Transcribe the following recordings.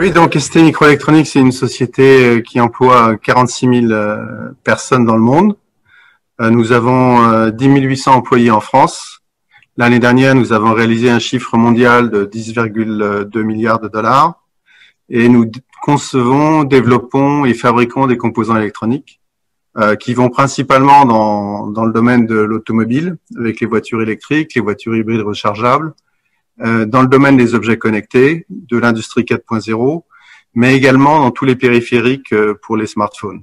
Oui, donc ST Microelectronics, c'est une société qui emploie 46 000 personnes dans le monde. Nous avons 10 800 employés en France. L'année dernière, nous avons réalisé un chiffre mondial de 10,2 milliards de dollars. Et nous concevons, développons et fabriquons des composants électroniques qui vont principalement dans le domaine de l'automobile, avec les voitures électriques, les voitures hybrides rechargeables, dans le domaine des objets connectés, de l'industrie 4.0, mais également dans tous les périphériques pour les smartphones.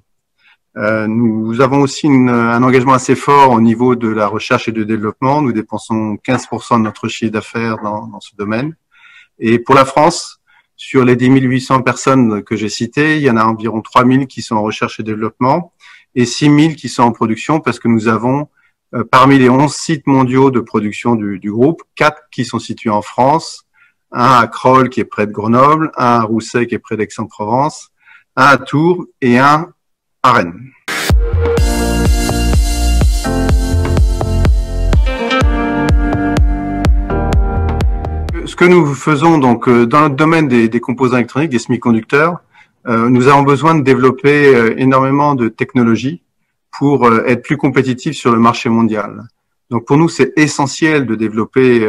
Nous avons aussi un engagement assez fort au niveau de la recherche et du développement. Nous dépensons 15% de notre chiffre d'affaires dans ce domaine. Et pour la France, sur les 10 800 personnes que j'ai citées, il y en a environ 3 000 qui sont en recherche et développement et 6 000 qui sont en production parce que nous avons parmi les 11 sites mondiaux de production du groupe, 4 qui sont situés en France, un à Crolles qui est près de Grenoble, un à Rousset qui est près d'Aix-en-Provence, un à Tours et un à Rennes. Ce que nous faisons donc dans notre domaine des composants électroniques, des semi-conducteurs, nous avons besoin de développer énormément de technologies pour être plus compétitifs sur le marché mondial. Donc pour nous, c'est essentiel de développer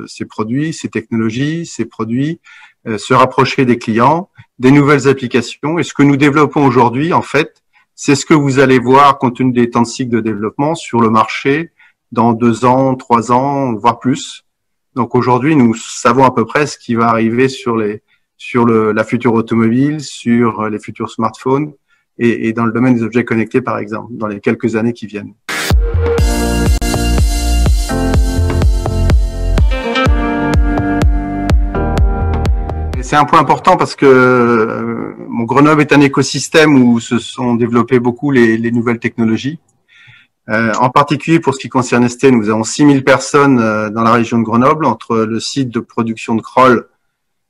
ces produits, ces technologies, ces produits, se rapprocher des clients, des nouvelles applications. Et ce que nous développons aujourd'hui, en fait, c'est ce que vous allez voir compte tenu des temps de cycle de développement sur le marché dans 2 ans, 3 ans, voire plus. Donc aujourd'hui, nous savons à peu près ce qui va arriver sur la future automobile, sur les futurs smartphones et dans le domaine des objets connectés, par exemple, dans les quelques années qui viennent. C'est un point important parce que Grenoble est un écosystème où se sont développées beaucoup les nouvelles technologies. En particulier pour ce qui concerne ST, nous avons 6 000 personnes dans la région de Grenoble, entre le site de production de Crolles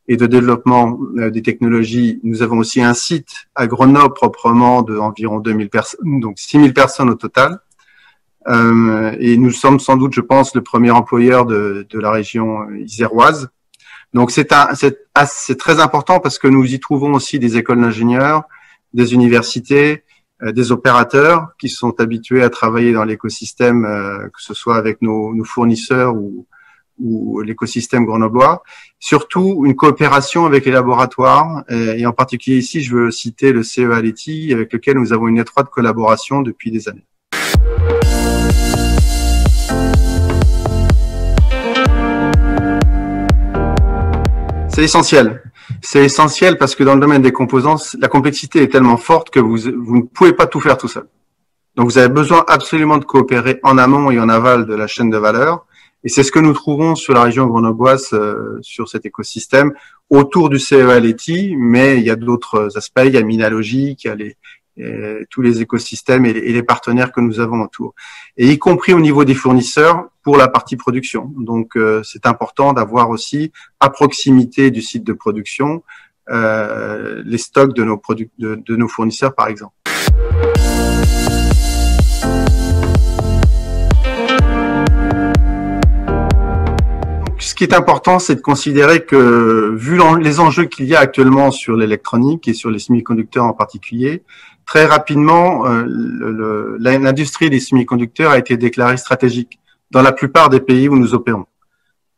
et de développement des technologies. Nous avons aussi un site à Grenoble proprement d'environ 2 000 personnes, donc 6 000 personnes au total. Et nous sommes sans doute, je pense, le premier employeur de la région iséroise. Donc c'est très important parce que nous y trouvons aussi des écoles d'ingénieurs, des universités, des opérateurs qui sont habitués à travailler dans l'écosystème, que ce soit avec nos fournisseurs ou l'écosystème grenoblois. Surtout une coopération avec les laboratoires et en particulier ici, je veux citer le CEA Leti avec lequel nous avons une étroite collaboration depuis des années. C'est essentiel. C'est essentiel parce que dans le domaine des composants, la complexité est tellement forte que vous ne pouvez pas tout faire tout seul. Donc, vous avez besoin absolument de coopérer en amont et en aval de la chaîne de valeur. Et c'est ce que nous trouvons sur la région grenobloise, sur cet écosystème, autour du CEA Leti, mais il y a d'autres aspects, il y a Minalogic, il y a tous les écosystèmes et les partenaires que nous avons autour. Et y compris au niveau des fournisseurs pour la partie production. Donc, c'est important d'avoir aussi, à proximité du site de production, les stocks de nos fournisseurs, par exemple. Ce qui est important, c'est de considérer que, vu les enjeux qu'il y a actuellement sur l'électronique et sur les semi-conducteurs en particulier, très rapidement, l'industrie des semi-conducteurs a été déclarée stratégique dans la plupart des pays où nous opérons,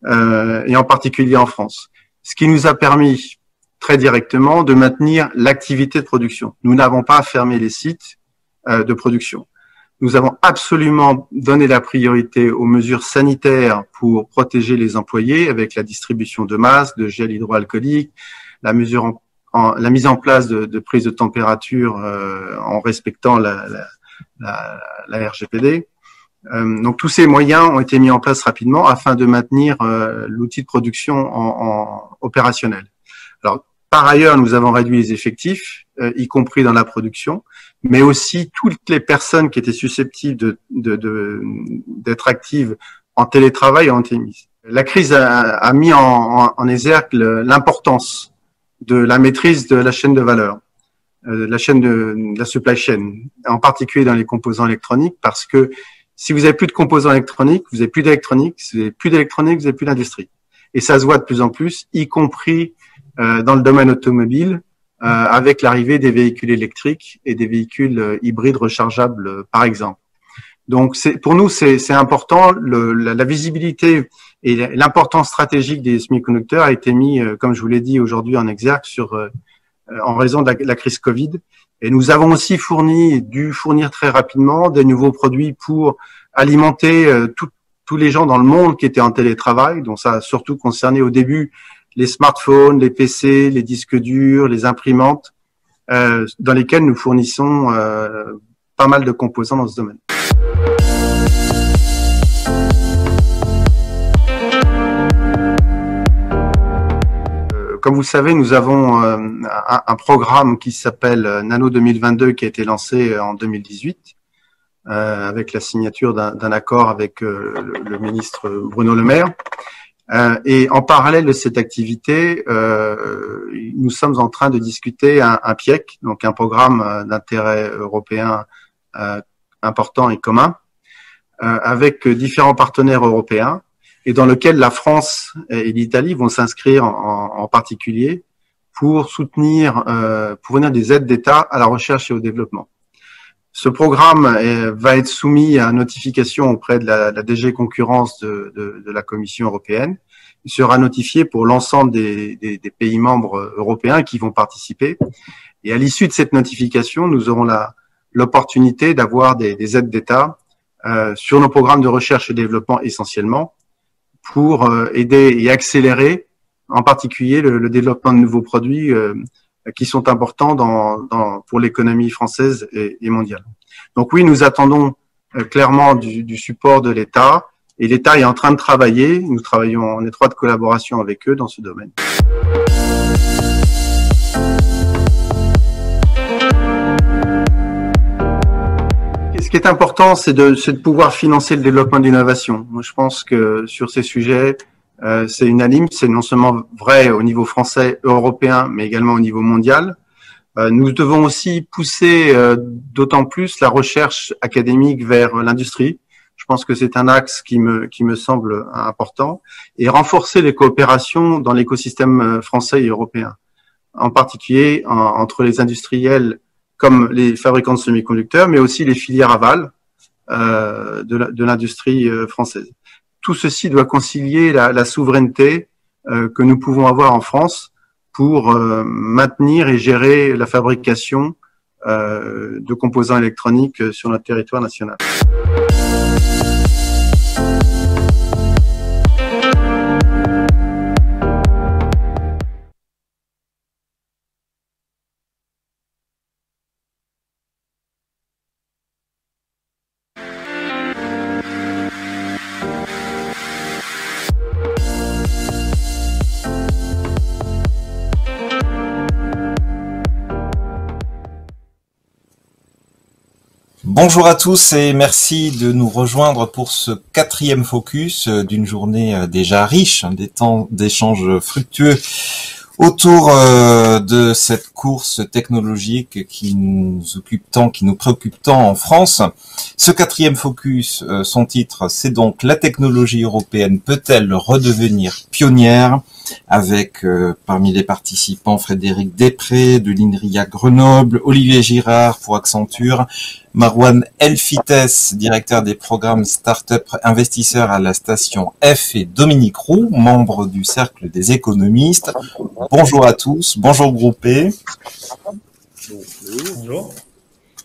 et en particulier en France. Ce qui nous a permis très directement de maintenir l'activité de production. Nous n'avons pas fermé les sites de production. Nous avons absolument donné la priorité aux mesures sanitaires pour protéger les employés avec la distribution de masques, de gel hydroalcoolique, la mise en place de prise de température en respectant la RGPD. Donc tous ces moyens ont été mis en place rapidement afin de maintenir l'outil de production opérationnel. Alors par ailleurs, nous avons réduit les effectifs, y compris dans la production, mais aussi toutes les personnes qui étaient susceptibles d'être actives en télétravail et en télémise. La crise a mis en exergue l'importance de la maîtrise de la chaîne de valeur, la chaîne de la supply chain, en particulier dans les composants électroniques, parce que si vous avez plus de composants électroniques, vous avez plus d'électronique, si vous avez plus d'électronique, vous avez plus d'industrie. Et ça se voit de plus en plus, y compris dans le domaine automobile, avec l'arrivée des véhicules électriques et des véhicules hybrides rechargeables, par exemple. Donc, pour nous, c'est important. La visibilité et l'importance stratégique des semi-conducteurs a été mis, comme je vous l'ai dit aujourd'hui, en exergue en raison de la crise Covid. Et nous avons aussi dû fournir très rapidement des nouveaux produits pour alimenter tous les gens dans le monde qui étaient en télétravail. Donc, ça a surtout concerné au début les smartphones, les PC, les disques durs, les imprimantes, dans lesquels nous fournissons pas mal de composants dans ce domaine. Comme vous le savez, nous avons un programme qui s'appelle Nano 2022 qui a été lancé en 2018 avec la signature d'un accord avec le ministre Bruno Le Maire. Et en parallèle de cette activité, nous sommes en train de discuter un PIEC, donc un programme d'intérêt européen important et commun, avec différents partenaires européens, et dans lequel la France et l'Italie vont s'inscrire en particulier pour soutenir, pour venir des aides d'État à la recherche et au développement. Ce programme va être soumis à notification auprès de la DG Concurrence de la Commission européenne. Il sera notifié pour l'ensemble des pays membres européens qui vont participer. Et à l'issue de cette notification, nous aurons l'opportunité d'avoir des aides d'État sur nos programmes de recherche et développement essentiellement, pour aider et accélérer en particulier le développement de nouveaux produits qui sont importants pour l'économie française et mondiale. Donc oui, nous attendons clairement du support de l'État, et l'État est en train de travailler. Nous travaillons en étroite collaboration avec eux dans ce domaine. Ce qui est important, c'est de pouvoir financer le développement d'innovation. Moi, je pense que sur ces sujets, c'est unanime. C'est non seulement vrai au niveau français, européen, mais également au niveau mondial. Nous devons aussi pousser d'autant plus la recherche académique vers l'industrie. Je pense que c'est un axe qui me semble important, et renforcer les coopérations dans l'écosystème français et européen, en particulier entre les industriels comme les fabricants de semi-conducteurs, mais aussi les filières aval de l'industrie française. Tout ceci doit concilier la souveraineté que nous pouvons avoir en France pour maintenir et gérer la fabrication de composants électroniques sur notre territoire national. Bonjour à tous et merci de nous rejoindre pour ce 4e focus d'une journée déjà riche, des temps d'échanges fructueux autour de cette course technologique qui nous occupe tant, qui nous préoccupe tant en France. Ce 4e focus, son titre, c'est donc la technologie européenne peut-elle redevenir pionnière, avec parmi les participants Frédéric Després de l'INRIA Grenoble, Olivier Girard pour Accenture, Marwan Elfites, directeur des programmes Startup investisseurs à la station F, et Dominique Roux, membre du Cercle des économistes. Bonjour à tous, bonjour groupé. Bonjour.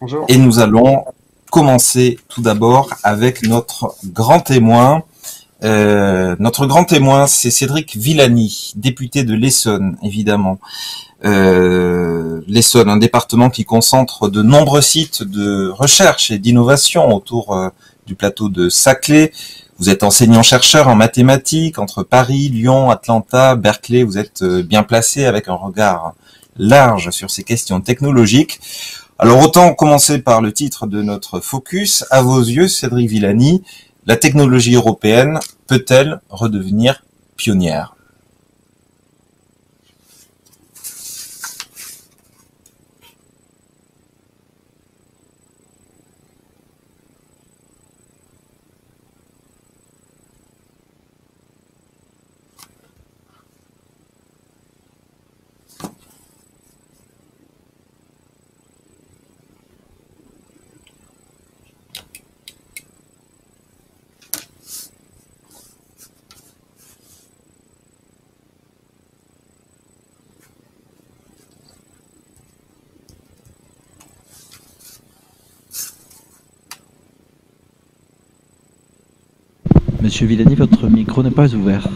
Bonjour. Et nous allons commencer tout d'abord avec notre grand témoin. Notre grand témoin, c'est Cédric Villani, député de l'Essonne, évidemment. L'Essonne, un département qui concentre de nombreux sites de recherche et d'innovation autour du plateau de Saclay. Vous êtes enseignant-chercheur en mathématiques entre Paris, Lyon, Atlanta, Berkeley. Vous êtes bien placé avec un regard large sur ces questions technologiques. Alors autant commencer par le titre de notre focus. À vos yeux, Cédric Villani, la technologie européenne peut-elle redevenir pionnière ? Monsieur Villani, votre micro n'est pas ouvert.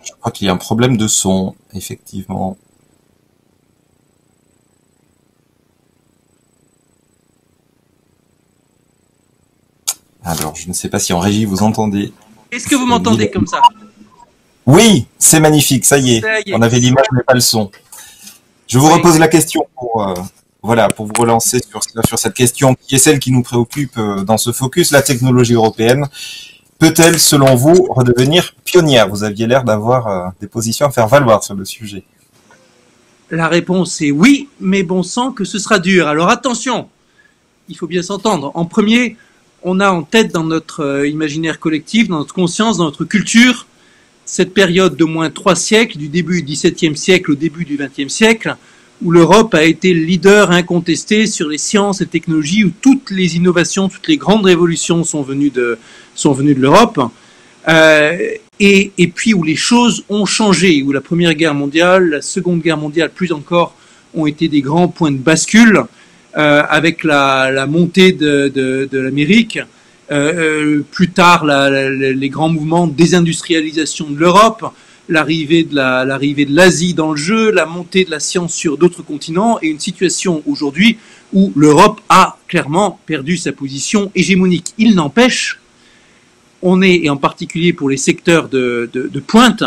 Je crois qu'il y a un problème de son, effectivement. Alors, je ne sais pas si en régie vous entendez. Est-ce que vous m'entendez comme ça? Oui, c'est magnifique, ça y est. On avait l'image mais pas le son. Je vous repose la question pour vous relancer sur cette question qui est celle qui nous préoccupe dans ce focus. La technologie européenne peut-elle, selon vous, redevenir pionnière? Vous aviez l'air d'avoir des positions à faire valoir sur le sujet. La réponse est oui, mais bon sang que ce sera dur. Alors attention, il faut bien s'entendre. En premier, on a en tête dans notre imaginaire collectif, dans notre conscience, dans notre culture, cette période d'au moins 3 siècles, du début du XVIIe siècle au début du XXe siècle, où l'Europe a été le leader incontesté sur les sciences et technologies, où toutes les innovations, toutes les grandes révolutions sont venues de l'Europe, et puis où les choses ont changé, où la Première Guerre mondiale, la Seconde Guerre mondiale, plus encore, ont été des grands points de bascule, avec la montée de l'Amérique, plus tard les grands mouvements de désindustrialisation de l'Europe, l'arrivée de l'Asie dans le jeu, la montée de la science sur d'autres continents, et une situation aujourd'hui où l'Europe a clairement perdu sa position hégémonique. Il n'empêche, on est, et en particulier pour les secteurs de pointe,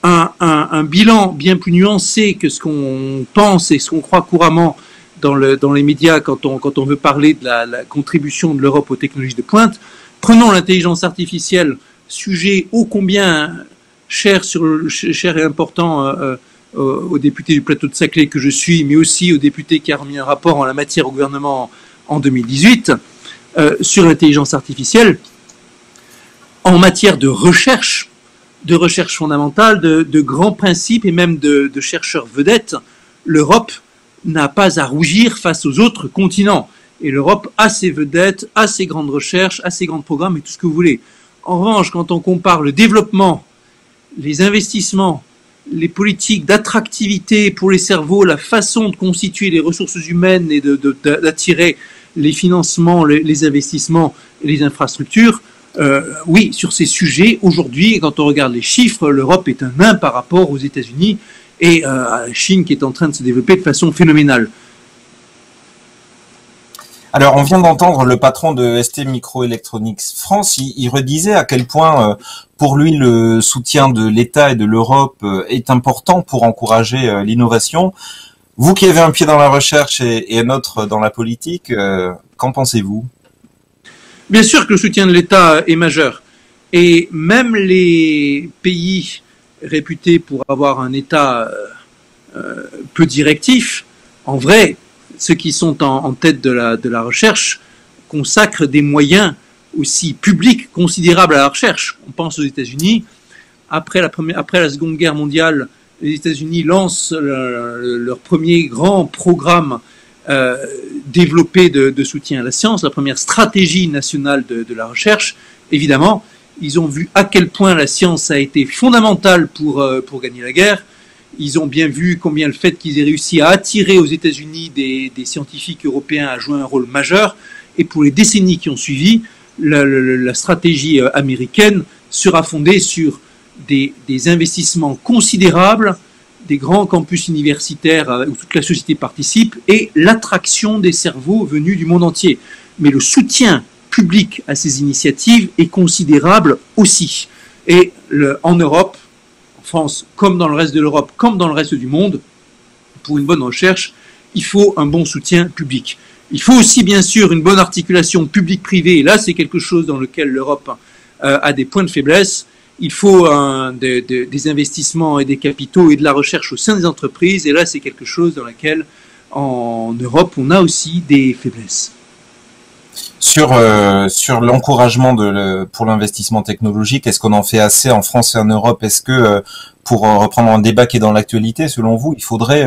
un bilan bien plus nuancé que ce qu'on pense et ce qu'on croit couramment dans les médias quand on veut parler de la contribution de l'Europe aux technologies de pointe. Prenons l'intelligence artificielle, sujet ô combien cher et important aux députés du plateau de Saclay que je suis, mais aussi aux députés qui a remis un rapport en la matière au gouvernement en 2018, sur l'intelligence artificielle, en matière de recherche fondamentale, de grands principes et même de chercheurs vedettes. L'Europe n'a pas à rougir face aux autres continents. Et l'Europe a ses vedettes, a ses grandes recherches, a ses grands programmes et tout ce que vous voulez. En revanche, quand on compare le développement, les investissements, les politiques d'attractivité pour les cerveaux, la façon de constituer les ressources humaines et d'attirer les financements, les investissements et les infrastructures, oui, sur ces sujets, aujourd'hui, quand on regarde les chiffres, l'Europe est un nain par rapport aux États-Unis et à la Chine qui est en train de se développer de façon phénoménale. Alors, on vient d'entendre le patron de ST Microelectronics France, il redisait à quel point, pour lui, le soutien de l'État et de l'Europe est important pour encourager l'innovation. Vous qui avez un pied dans la recherche et un autre dans la politique, qu'en pensez-vous? Bien sûr que le soutien de l'État est majeur. Et même les pays réputés pour avoir un État peu directif, en vrai, ceux qui sont en tête de la recherche consacrent des moyens aussi publics considérables à la recherche. On pense aux États-Unis. Après la Seconde Guerre mondiale, les États-Unis lancent leur premier grand programme développé de soutien à la science, la première stratégie nationale de la recherche. Évidemment, ils ont vu à quel point la science a été fondamentale pour gagner la guerre. Ils ont bien vu combien le fait qu'ils aient réussi à attirer aux États-Unis des scientifiques européens a joué un rôle majeur. Et pour les décennies qui ont suivi, la stratégie américaine sera fondée sur des investissements considérables, des grands campus universitaires où toute la société participe et l'attraction des cerveaux venus du monde entier. Mais le soutien public à ces initiatives est considérable aussi. Et en Europe, en France, comme dans le reste de l'Europe, comme dans le reste du monde, pour une bonne recherche, il faut un bon soutien public. Il faut aussi, bien sûr, une bonne articulation public-privé. Et là, c'est quelque chose dans lequel l'Europe a des points de faiblesse. Il faut des investissements et des capitaux et de la recherche au sein des entreprises. Et là, c'est quelque chose dans lequel, en Europe, on a aussi des faiblesses. Sur l'encouragement pour l'investissement technologique, est-ce qu'on en fait assez en France et en Europe? Est-ce que, pour reprendre un débat qui est dans l'actualité, selon vous, il faudrait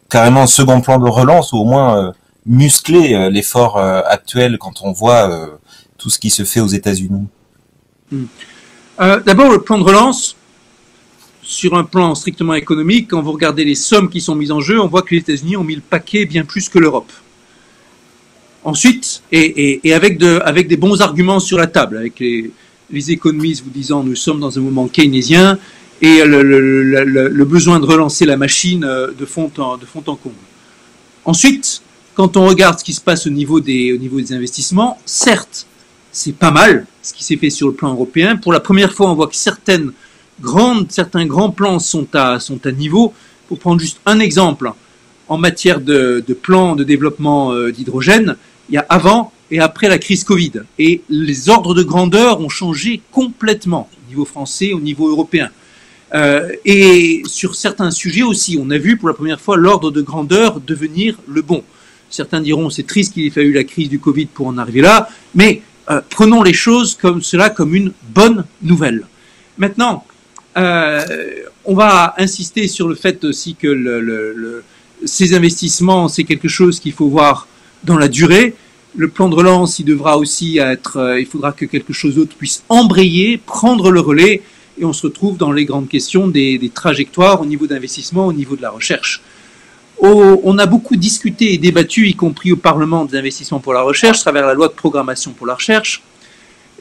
carrément un second plan de relance ou au moins muscler l'effort actuel quand on voit tout ce qui se fait aux États-Unis? D'abord, le plan de relance, sur un plan strictement économique, quand vous regardez les sommes qui sont mises en jeu, on voit que les États-Unis ont mis le paquet bien plus que l'Europe. Ensuite, et avec des bons arguments sur la table, avec les économistes vous disant nous sommes dans un moment keynésien et le besoin de relancer la machine de fond en comble. Ensuite, quand on regarde ce qui se passe au niveau des investissements, certes, c'est pas mal ce qui s'est fait sur le plan européen. Pour la première fois, on voit que certains grands plans sont à niveau. Pour prendre juste un exemple, en matière de plan de développement d'hydrogène, il y a avant et après la crise Covid. Et les ordres de grandeur ont changé complètement au niveau français, au niveau européen. Et sur certains sujets aussi, on a vu pour la première fois l'ordre de grandeur devenir le bon. Certains diront c'est triste qu'il ait fallu la crise du Covid pour en arriver là, mais prenons les choses comme cela comme une bonne nouvelle. Maintenant, on va insister sur le fait aussi que ces investissements, c'est quelque chose qu'il faut voir dans la durée. Le plan de relance, il devra aussi il faudra que quelque chose d'autre puisse embrayer, prendre le relais, et on se retrouve dans les grandes questions des trajectoires au niveau d'investissement, au niveau de la recherche. On a beaucoup discuté et débattu, y compris au Parlement, des investissements pour la recherche, à travers la loi de programmation pour la recherche.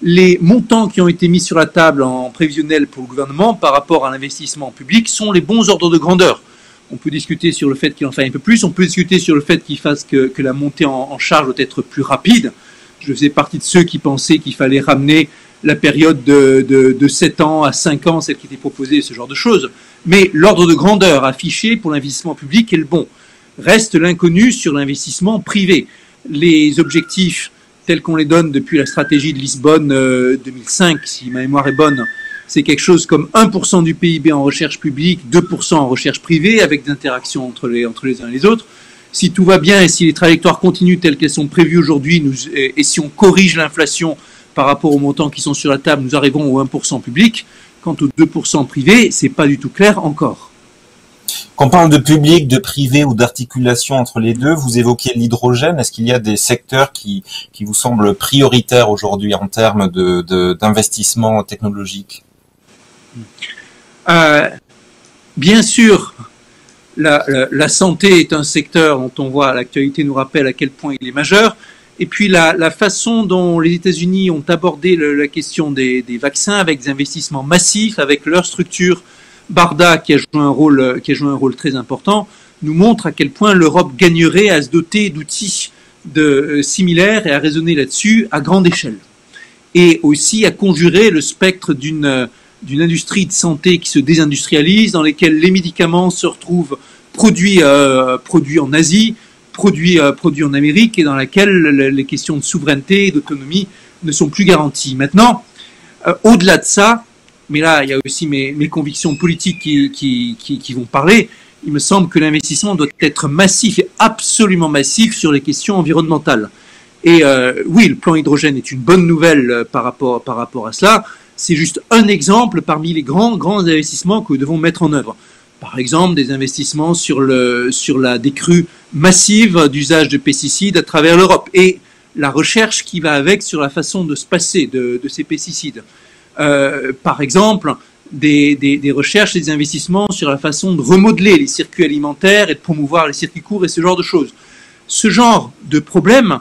Les montants qui ont été mis sur la table en prévisionnel pour le gouvernement par rapport à l'investissement public sont les bons ordres de grandeur. On peut discuter sur le fait qu'il en faille un peu plus, on peut discuter sur le fait qu'il fasse que la montée en charge doit être plus rapide. Je faisais partie de ceux qui pensaient qu'il fallait ramener la période de 7 ans à 5 ans, celle qui était proposée, ce genre de choses. Mais l'ordre de grandeur affiché pour l'investissement public est le bon. Reste l'inconnu sur l'investissement privé. Les objectifs tels qu'on les donne depuis la stratégie de Lisbonne 2005, si ma mémoire est bonne, c'est quelque chose comme 1% du PIB en recherche publique, 2% en recherche privée, avec des interactions entre les uns et les autres. Si tout va bien et si les trajectoires continuent telles qu'elles sont prévues aujourd'hui, et si on corrige l'inflation par rapport aux montants qui sont sur la table, nous arrivons au 1% public. Quant aux 2% privés, c'est pas du tout clair encore. Quand on parle de public, de privé ou d'articulation entre les deux, vous évoquiez l'hydrogène. Est-ce qu'il y a des secteurs qui vous semblent prioritaires aujourd'hui en termes d'investissement technologique? Bien sûr, la santé est un secteur dont on voit l'actualité nous rappelle à quel point il est majeur. Et puis la façon dont les États-Unis ont abordé la question des vaccins avec des investissements massifs, avec leur structure BARDA qui a joué un rôle très important, nous montre à quel point l'Europe gagnerait à se doter d'outils similaires et à raisonner là-dessus à grande échelle. Et aussi à conjurer le spectre d'une industrie de santé qui se désindustrialise, dans lesquelles les médicaments se retrouvent produits en Asie, produits en Amérique, et dans laquelle les questions de souveraineté et d'autonomie ne sont plus garanties. Maintenant, au-delà de ça, mais là, il y a aussi mes convictions politiques qui vont parler, il me semble que l'investissement doit être massif et absolument massif sur les questions environnementales. Et oui, le plan hydrogène est une bonne nouvelle par rapport à cela. C'est juste un exemple parmi les grands investissements que nous devons mettre en œuvre. Par exemple, des investissements sur la décrue massive d'usage de pesticides à travers l'Europe et la recherche qui va avec sur la façon de se passer de ces pesticides. Par exemple, des recherches et des investissements sur la façon de remodeler les circuits alimentaires et de promouvoir les circuits courts et ce genre de choses. Ce genre de problème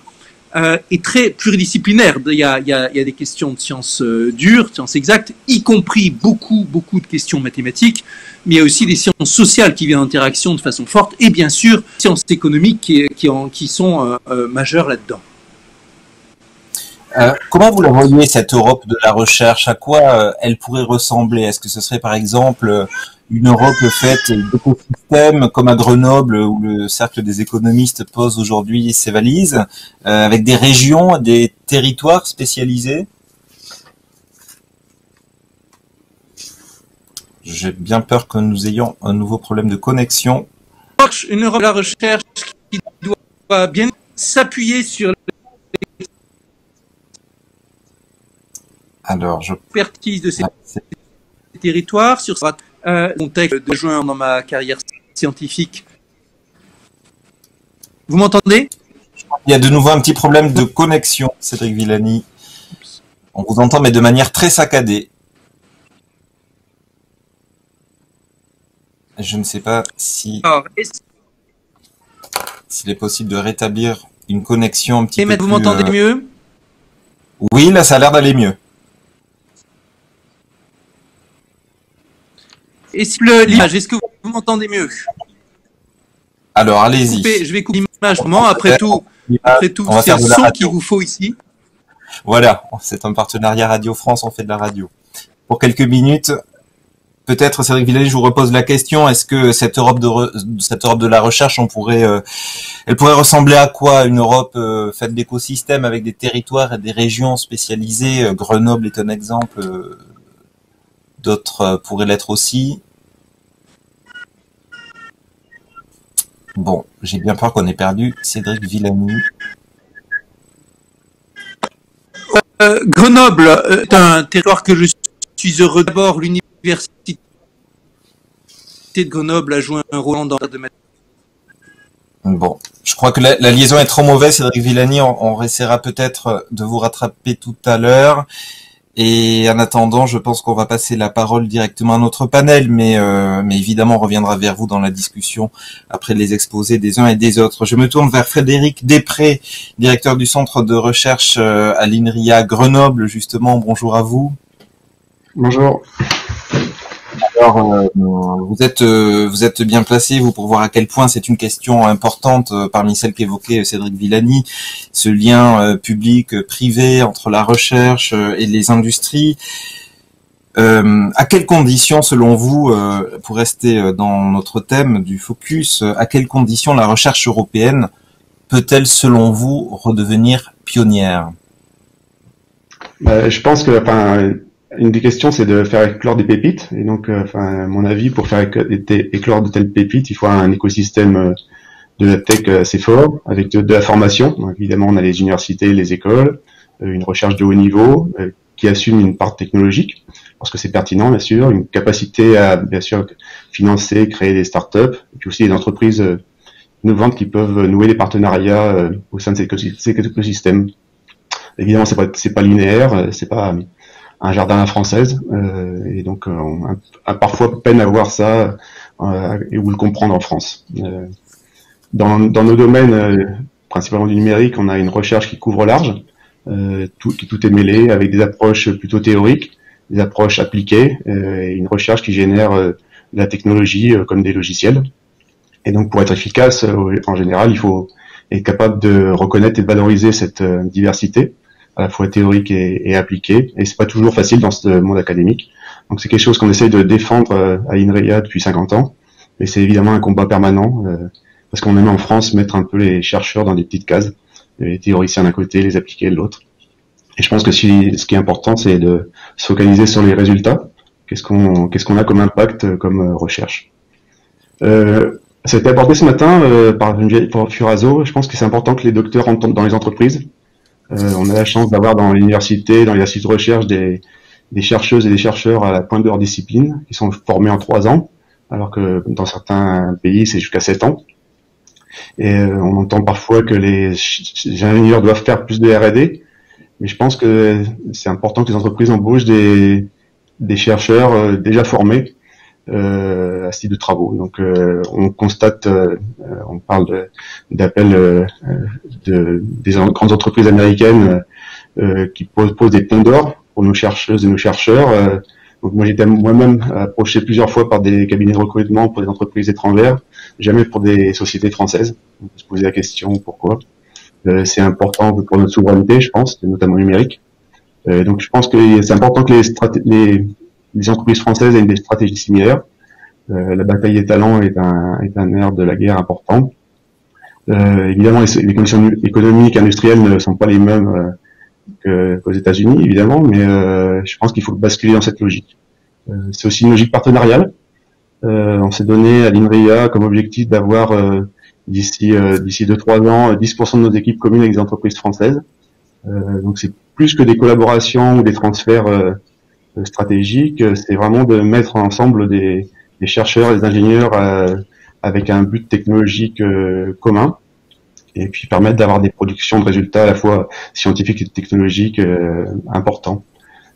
est très pluridisciplinaire. Il y a des questions de sciences dures, de sciences exactes, y compris beaucoup de questions mathématiques, mais il y a aussi des sciences sociales qui viennent en interaction de façon forte, et bien sûr, sciences économiques qui sont majeures là-dedans. Comment vous la voyez, cette Europe de la recherche? À quoi elle pourrait ressembler? Est-ce que ce serait par exemple une Europe faite d'écosystèmes comme à Grenoble, où le cercle des économistes pose aujourd'hui ses valises, avec des régions, des territoires spécialisés? J'ai bien peur que nous ayons un nouveau problème de connexion. Une Europe de la recherche qui doit bien s'appuyer sur l'expertise de ces territoires, sur ce contexte de juin dans ma carrière scientifique. Vous m'entendez? Il y a de nouveau un petit problème de connexion, Cédric Villani. On vous entend, mais de manière très saccadée. Je ne sais pas si s'il est possible de rétablir une connexion un petit peu plus... Vous m'entendez mieux? Oui, là, ça a l'air d'aller mieux. Et si l'image, est-ce que vous m'entendez mieux? Alors, allez-y. Je vais couper l'image. Après tout, c'est le son qu'il vous faut ici. Voilà, c'est un partenariat Radio France, on fait de la radio. Pour quelques minutes, peut-être, Cédric Villani, je vous repose la question, est-ce que cette Europe de la recherche, elle pourrait ressembler à quoi? Une Europe faite d'écosystèmes avec des territoires et des régions spécialisées? Grenoble est un exemple, d'autres pourraient l'être aussi. Bon, j'ai bien peur qu'on ait perdu Cédric Villani. Grenoble est un territoire que je suis heureux. D'abord, l'université de Grenoble a joué un rôle dans de mettre. Bon, je crois que la liaison est trop mauvaise, Cédric Villani. On essaiera peut-être de vous rattraper tout à l'heure. Et en attendant, je pense qu'on va passer la parole directement à notre panel, mais évidemment, on reviendra vers vous dans la discussion après les exposés des uns et des autres. Je me tourne vers Frédéric Després, directeur du centre de recherche à l'INRIA Grenoble, justement. Bonjour à vous. Bonjour. Alors, vous êtes bien placé, vous, pour voir à quel point c'est une question importante parmi celles qu'évoquait Cédric Villani, ce lien public-privé entre la recherche et les industries. À quelles conditions, selon vous, pour rester dans notre thème du focus, à quelles conditions la recherche européenne peut-elle, selon vous, redevenir pionnière? Je pense que, une des questions, c'est de faire éclore des pépites. Et donc, à mon avis, pour faire éclore de telles pépites, il faut un écosystème de la tech assez fort, avec de la formation. Donc, évidemment, on a les universités, les écoles, une recherche de haut niveau qui assume une part technologique, parce que c'est pertinent, bien sûr, une capacité à, bien sûr, financer, créer des startups, et puis aussi des entreprises innovantes qui peuvent nouer des partenariats au sein de cet écosystème. Évidemment, c'est pas linéaire, c'est pas un jardin à la française, et donc on a parfois peine à voir ça et ou le comprendre en France. Dans nos domaines, principalement du numérique, on a une recherche qui couvre large, tout est mêlé avec des approches plutôt théoriques, des approches appliquées, et une recherche qui génère de la technologie comme des logiciels. Et donc pour être efficace, en général, il faut être capable de reconnaître et de valoriser cette diversité, à la fois théorique et appliquée, et c'est pas toujours facile dans ce monde académique. Donc c'est quelque chose qu'on essaye de défendre à l'INRIA depuis 50 ans, mais c'est évidemment un combat permanent, parce qu'on aime en France mettre un peu les chercheurs dans des petites cases, les théoriciens d'un côté, les appliqués de l'autre. Et je pense que ce qui est important, c'est de se focaliser sur les résultats. Qu'est-ce qu'on a comme impact, comme recherche. Ça a été abordé ce matin par Furazo. Je pense que c'est important que les docteurs rentrent dans les entreprises. On a la chance d'avoir dans l'université, dans les instituts de recherche, des chercheuses et des chercheurs à la pointe de leur discipline, qui sont formés en 3 ans, alors que dans certains pays, c'est jusqu'à 7 ans. Et on entend parfois que les ingénieurs doivent faire plus de R&D, mais je pense que c'est important que les entreprises embauchent des chercheurs déjà formés à ce type de travaux. Donc on constate, on parle d'appels des grandes entreprises américaines qui posent des ponts d'or pour nos chercheuses et nos chercheurs. Donc moi j'étais moi-même approché plusieurs fois par des cabinets de recrutement pour des entreprises étrangères, jamais pour des sociétés françaises. On peut se poser la question pourquoi. C'est important pour notre souveraineté, je pense, notamment numérique. Donc je pense que c'est important que les entreprises françaises aient des stratégies similaires. La bataille des talents est un nerf de la guerre important. Évidemment, les conditions économiques, industrielles ne sont pas les mêmes qu'aux États-Unis, évidemment, mais je pense qu'il faut basculer dans cette logique. C'est aussi une logique partenariale. On s'est donné à l'INRIA comme objectif d'avoir d'ici 2-3 ans 10% de nos équipes communes avec des entreprises françaises. Donc c'est plus que des collaborations ou des transferts stratégiques, c'est vraiment de mettre ensemble des chercheurs, des ingénieurs avec un but technologique commun, et puis permettre d'avoir des productions de résultats à la fois scientifiques et technologiques importants.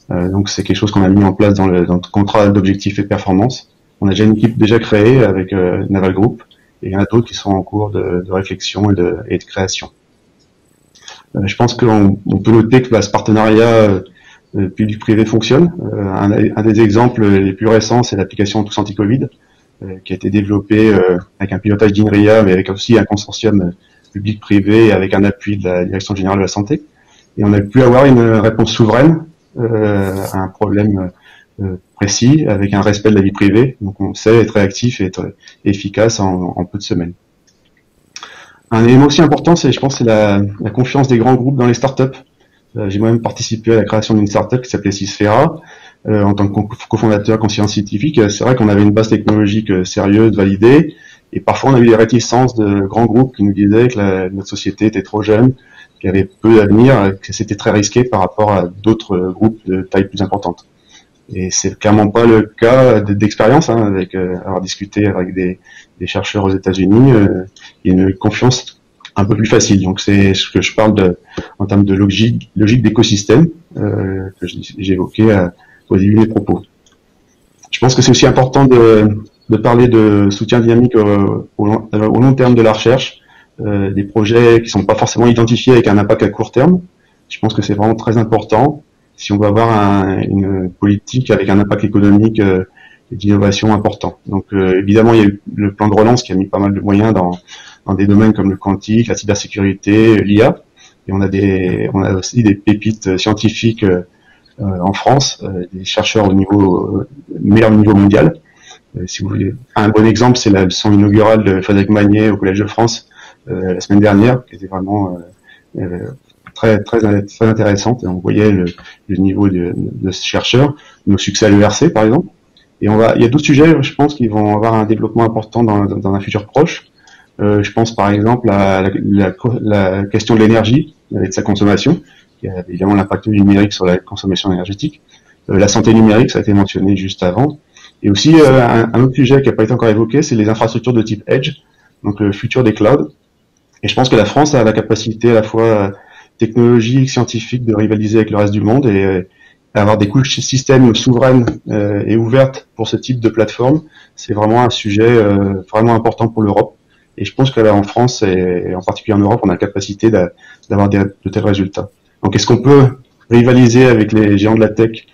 Donc c'est quelque chose qu'on a mis en place dans le contrat d'objectifs et de performance. On a déjà une équipe déjà créée avec Naval Group, et il y en a d'autres qui sont en cours de réflexion et de création. Je pense qu'on peut noter que ce partenariat public-privé fonctionne. Un des exemples les plus récents, c'est l'application Tous Anti-Covid, qui a été développée avec un pilotage d'INRIA, mais avec aussi un consortium public-privé avec un appui de la Direction générale de la santé. Et on a pu avoir une réponse souveraine à un problème précis, avec un respect de la vie privée. Donc on sait être réactif et être efficace en peu de semaines. Un élément aussi important, je pense, c'est la confiance des grands groupes dans les startups. J'ai moi-même participé à la création d'une startup qui s'appelait Sysfera, en tant que cofondateur, conseiller scientifique. C'est vrai qu'on avait une base technologique sérieuse, validée, et parfois on a eu des réticences de grands groupes qui nous disaient que notre société était trop jeune, qu'il y avait peu d'avenir, que c'était très risqué par rapport à d'autres groupes de taille plus importante. Et c'est clairement pas le cas d'expérience, hein, avec avoir discuté avec des chercheurs aux États-Unis, il y a une confiance un peu plus facile. Donc c'est ce que je parle en termes de logique d'écosystème que j'ai évoqué au début de mes propos. Je pense que c'est aussi important de parler de soutien dynamique au long terme de la recherche, des projets qui sont pas forcément identifiés avec un impact à court terme. Je pense que c'est vraiment très important si on veut avoir une politique avec un impact économique et d'innovation important. Donc évidemment, il y a eu le plan de relance qui a mis pas mal de moyens dans des domaines comme le quantique, la cybersécurité, l'IA. Et on a aussi des pépites scientifiques en France, des chercheurs au meilleur niveau mondial. Si vous voulez, un bon exemple, c'est la leçon inaugurale de Frédéric Magnier au Collège de France la semaine dernière, qui était vraiment très intéressante. Et on voyait le niveau de ce chercheur, nos succès à l'ERC par exemple. Et il y a d'autres sujets, je pense, qui vont avoir un développement important dans un futur proche. Je pense par exemple à la question de l'énergie et de sa consommation, qui a évidemment l'impact du numérique sur la consommation énergétique. La santé numérique, ça a été mentionné juste avant. Et aussi un autre sujet qui n'a pas été encore évoqué, c'est les infrastructures de type Edge, donc le futur des clouds. Et je pense que la France a la capacité à la fois technologique, scientifique, de rivaliser avec le reste du monde et avoir des couches systèmes souveraines et ouvertes pour ce type de plateforme. C'est vraiment un sujet vraiment important pour l'Europe. Et je pense que là, en France et en particulier en Europe, on a la capacité d'avoir de tels résultats. Donc, est-ce qu'on peut rivaliser avec les géants de la tech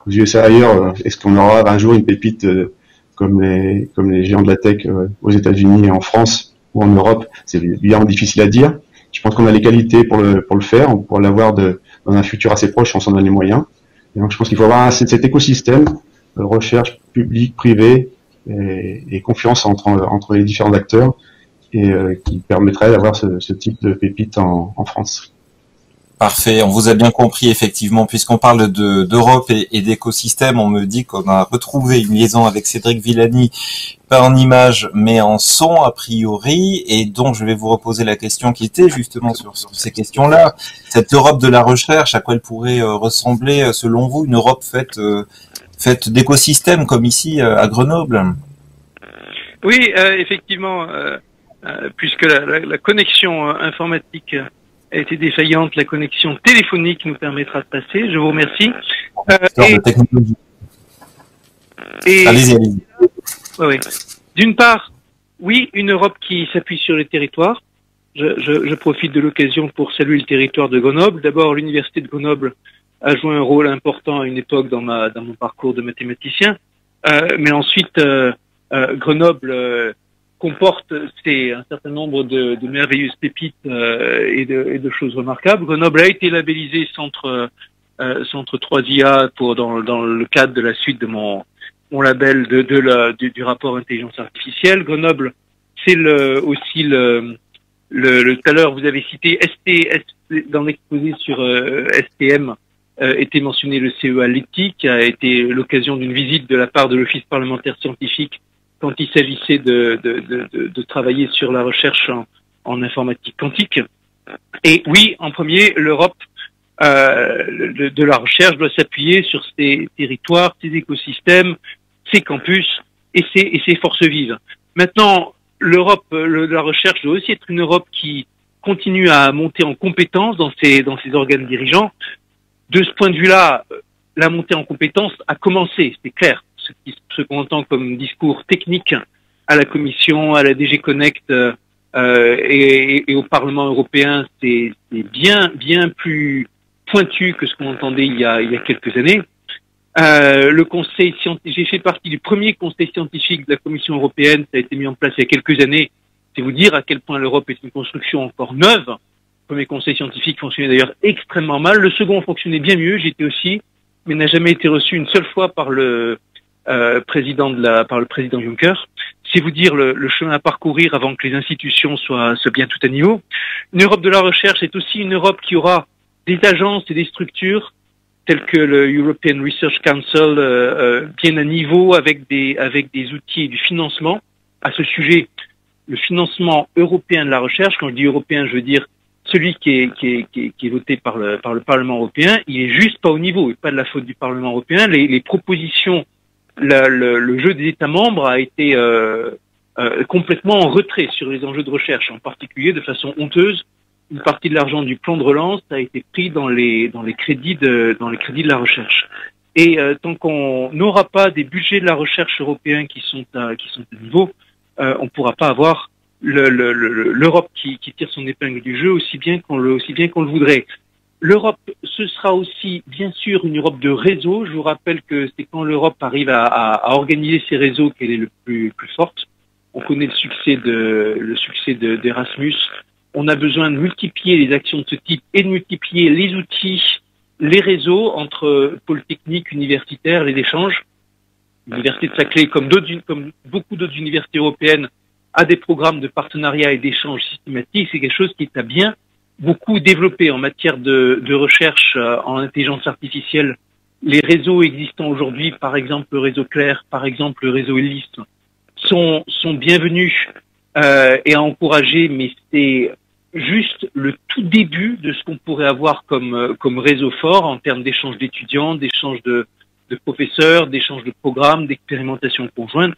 aux USA ailleurs? Est-ce qu'on aura un jour une pépite comme les géants de la tech aux États-Unis et en France ou en Europe? C'est bien difficile à dire. Je pense qu'on a les qualités pour le faire, pour l'avoir dans un futur assez proche si on s'en donne les moyens. Et donc, je pense qu'il faut avoir cet écosystème recherche publique, privée et confiance entre les différents acteurs et qui permettrait d'avoir ce type de pépite en France. Parfait, on vous a bien compris effectivement, puisqu'on parle d'Europe et d'écosystème, on me dit qu'on a retrouvé une liaison avec Cédric Villani, pas en image mais en son a priori, et donc je vais vous reposer la question qui était justement sur ces questions-là. Cette Europe de la recherche, à quoi elle pourrait ressembler selon vous, une Europe faite d'écosystèmes comme ici à Grenoble? Oui, effectivement, puisque la connexion informatique a été défaillante, la connexion téléphonique nous permettra de passer. Je vous remercie. Allez-y. Oui. D'une part, oui, une Europe qui s'appuie sur les territoires. Je profite de l'occasion pour saluer le territoire de Grenoble. D'abord, l'université de Grenoble a joué un rôle important à une époque dans mon parcours de mathématicien. Mais ensuite, Grenoble comporte un certain nombre de merveilleuses pépites et de choses remarquables. Grenoble a été labellisé centre 3IA dans le cadre de la suite de mon label du rapport intelligence artificielle. Grenoble, c'est aussi tout à l'heure vous avez cité dans l'exposé sur STM était mentionné le CEA Leti, qui a été l'occasion d'une visite de la part de l'Office parlementaire scientifique quand il s'agissait de travailler sur la recherche en informatique quantique. Et oui, en premier, l'Europe de la recherche doit s'appuyer sur ses territoires, ses écosystèmes, ses campus et ses forces vives. Maintenant, l'Europe de la recherche doit aussi être une Europe qui continue à monter en compétences dans ses organes dirigeants. De ce point de vue-là, la montée en compétences a commencé, c'est clair. Ce qu'on entend comme discours technique à la Commission, à la DG Connect et au Parlement européen, c'est bien plus pointu que ce qu'on entendait il y a quelques années. Le conseil scientifique, j'ai fait partie du premier conseil scientifique de la Commission européenne, ça a été mis en place il y a quelques années. C'est vous dire à quel point l'Europe est une construction encore neuve. Le premier conseil scientifique fonctionnait d'ailleurs extrêmement mal. Le second fonctionnait bien mieux, j'étais aussi, mais n'a jamais été reçu une seule fois par le président Juncker. C'est vous dire le chemin à parcourir avant que les institutions soient bien tout à niveau. Une Europe de la recherche est aussi une Europe qui aura des agences et des structures tels que le European Research Council, bien à niveau avec des outils et du financement. À ce sujet, le financement européen de la recherche, quand je dis européen, je veux dire celui qui est voté par le Parlement européen, il est juste pas au niveau, et pas de la faute du Parlement européen. Les propositions, le jeu des États membres a été complètement en retrait sur les enjeux de recherche, en particulier de façon honteuse. Une partie de l'argent du plan de relance a été pris dans les crédits de la recherche. Et tant qu'on n'aura pas des budgets de la recherche européens qui sont à niveau, on pourra pas avoir l'Europe qui tire son épingle du jeu aussi bien qu'on le voudrait. L'Europe, ce sera aussi bien sûr une Europe de réseau. Je vous rappelle que c'est quand l'Europe arrive à organiser ses réseaux qu'elle est le plus forte. On connaît le succès d'Erasmus. On a besoin de multiplier les actions de ce type et de multiplier les outils, les réseaux entre pôles techniques, universitaires, les échanges. L'université de Saclay, comme beaucoup d'autres universités européennes, a des programmes de partenariat et d'échanges systématiques. C'est quelque chose qui est à bien beaucoup développé en matière de recherche en intelligence artificielle. Les réseaux existants aujourd'hui, par exemple le réseau Claire, par exemple le réseau ELIS, sont bienvenus et à encourager, mais c'est juste le tout début de ce qu'on pourrait avoir comme réseau fort en termes d'échanges d'étudiants, d'échanges de professeurs, d'échanges de programmes, d'expérimentation conjointe.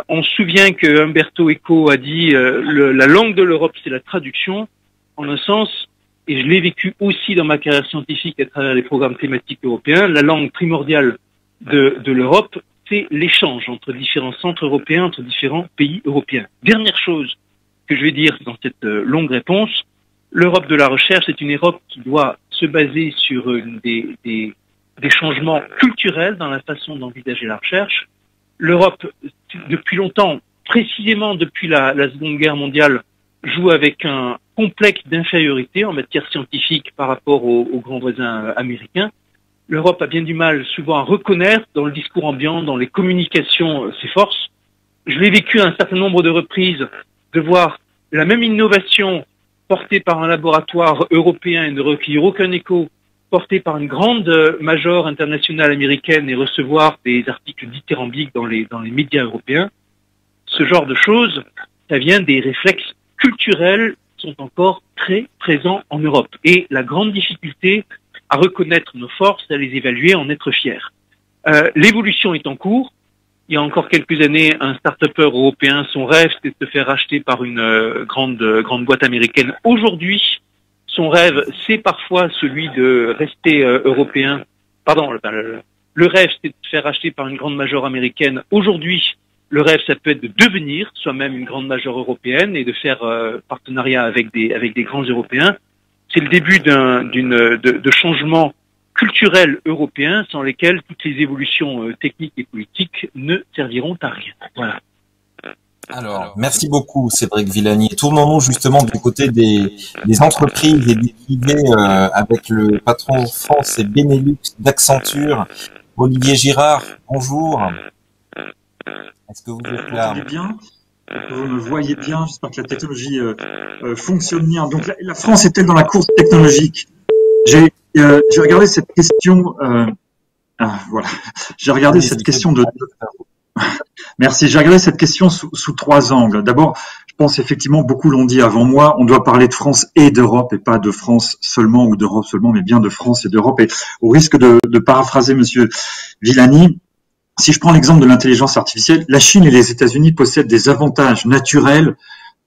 On se souvient que Umberto Eco a dit la langue de l'Europe, c'est la traduction, en un sens, et je l'ai vécu aussi dans ma carrière scientifique à travers les programmes thématiques européens, la langue primordiale de l'Europe, c'est l'échange entre différents centres européens, entre différents pays européens. Dernière chose que je vais dire dans cette longue réponse, l'Europe de la recherche est une Europe qui doit se baser sur des changements culturels dans la façon d'envisager la recherche. L'Europe, depuis longtemps, précisément depuis la Seconde Guerre mondiale, joue avec un complexe d'infériorité en matière scientifique par rapport aux grands voisins américains. L'Europe a bien du mal souvent à reconnaître dans le discours ambiant, dans les communications, ses forces. Je l'ai vécu à un certain nombre de reprises de voir la même innovation portée par un laboratoire européen et ne recueillir aucun écho, portée par une grande major internationale américaine et recevoir des articles dithyrambiques dans les médias européens. Ce genre de choses, ça vient des réflexes culturels qui sont encore très présents en Europe. Et la grande difficulté à reconnaître nos forces, à les évaluer, à en être fiers. L'évolution est en cours. Il y a encore quelques années, un start-upper européen, son rêve, c'était de se faire racheter par une grande boîte américaine. Aujourd'hui, son rêve, c'est parfois celui de rester européen. Pardon, le rêve, c'était de se faire racheter par une grande major américaine. Aujourd'hui, le rêve, ça peut être de devenir soi-même une grande major européenne et de faire partenariat avec des grands Européens. C'est le début de changements culturels européens sans lesquels toutes les évolutions techniques et politiques ne serviront à rien. Voilà. Alors, merci beaucoup Cédric Villani. Tournons-nous justement du côté des entreprises et du privé avec le patron France et Benelux d'Accenture, Olivier Girard. Bonjour. Est-ce que vous êtes là? Vous m'entendez bien? Vous me voyez bien? J'espère que la technologie fonctionne bien. Donc la France est-elle dans la course technologique? J'ai regardé cette question. Voilà. J'ai regardé cette question de. Merci. J'ai regardé cette question sous trois angles. D'abord, je pense effectivement, beaucoup l'ont dit avant moi, on doit parler de France et d'Europe et pas de France seulement ou d'Europe seulement, mais bien de France et d'Europe. Et au risque de paraphraser Monsieur Villani, si je prends l'exemple de l'intelligence artificielle, la Chine et les États-Unis possèdent des avantages naturels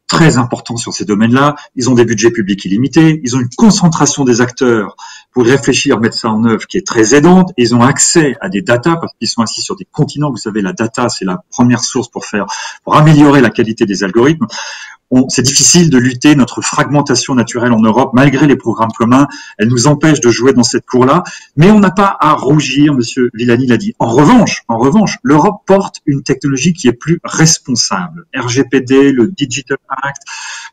très importants sur ces domaines-là. Ils ont des budgets publics illimités, ils ont une concentration des acteurs pour réfléchir, mettre ça en œuvre qui est très aidante. Ils ont accès à des datas parce qu'ils sont assis sur des continents. Vous savez, la data, c'est la première source pour améliorer la qualité des algorithmes. c'est difficile de lutter. Notre fragmentation naturelle en Europe, malgré les programmes communs, elle nous empêche de jouer dans cette cour-là. Mais on n'a pas à rougir, Monsieur Villani l'a dit. En revanche, l'Europe porte une technologie qui est plus responsable. RGPD, le Digital Act,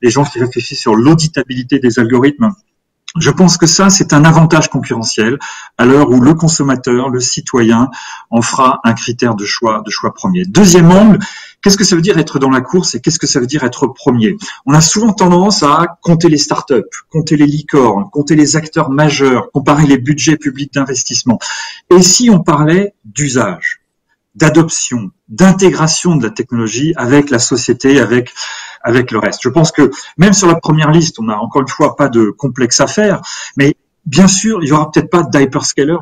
les gens qui réfléchissent sur l'auditabilité des algorithmes. Je pense que ça, c'est un avantage concurrentiel à l'heure où le consommateur, le citoyen, en fera un critère de choix premier. Deuxième angle, qu'est-ce que ça veut dire être dans la course et qu'est-ce que ça veut dire être premier? On a souvent tendance à compter les startups, compter les licornes, compter les acteurs majeurs, comparer les budgets publics d'investissement. Et si on parlait d'usage, d'adoption, d'intégration de la technologie avec la société, avec le reste. Je pense que même sur la première liste, on n'a encore une fois pas de complexe à faire, mais bien sûr, il y aura peut-être pas d'hyperscaler,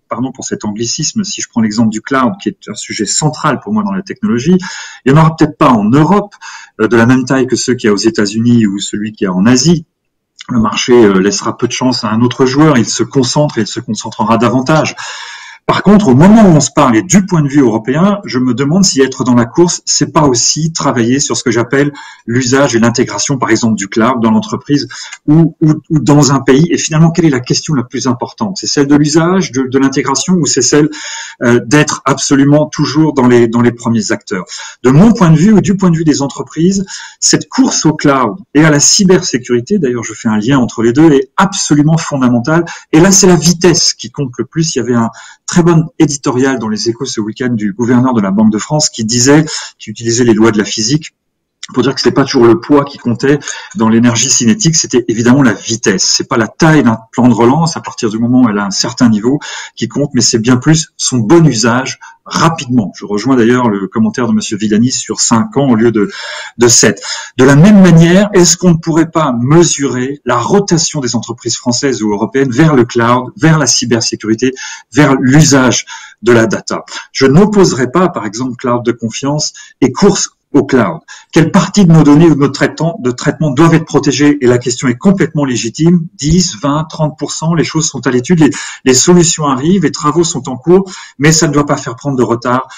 pardon pour cet anglicisme, si je prends l'exemple du cloud, qui est un sujet central pour moi dans la technologie, il y en aura peut-être pas en Europe, de la même taille que ceux qu'il y a aux États-Unis ou celui qu'il y a en Asie. Le marché laissera peu de chance à un autre joueur, il se concentre et il se concentrera davantage. Par contre, au moment où on se parle et du point de vue européen, je me demande si être dans la course, c'est pas aussi travailler sur ce que j'appelle l'usage et l'intégration, par exemple, du cloud dans l'entreprise ou dans un pays. Et finalement, quelle est la question la plus importante? C'est celle de l'usage, de l'intégration, ou c'est celle d'être absolument toujours dans les premiers acteurs? De mon point de vue ou du point de vue des entreprises, cette course au cloud et à la cybersécurité, d'ailleurs, je fais un lien entre les deux, est absolument fondamentale. Et là, c'est la vitesse qui compte le plus. Il y avait un très bon éditorial dans les Échos ce week-end du gouverneur de la Banque de France qui utilisait les lois de la physique pour dire que c'était pas toujours le poids qui comptait dans l'énergie cinétique, c'était évidemment la vitesse. C'est pas la taille d'un plan de relance à partir du moment où elle a un certain niveau qui compte, mais c'est bien plus son bon usage rapidement. Je rejoins d'ailleurs le commentaire de Monsieur Villani sur 5 ans au lieu de 7. De la même manière, est-ce qu'on ne pourrait pas mesurer la rotation des entreprises françaises ou européennes vers le cloud, vers la cybersécurité, vers l'usage de la data? Je n'opposerai pas, par exemple, cloud de confiance et course au cloud. Quelle partie de nos données ou de notre traitement doivent être protégées? Et la question est complètement légitime. 10, 20, 30%, les choses sont à l'étude, les solutions arrivent, les travaux sont en cours, mais ça ne doit pas faire prendre de retard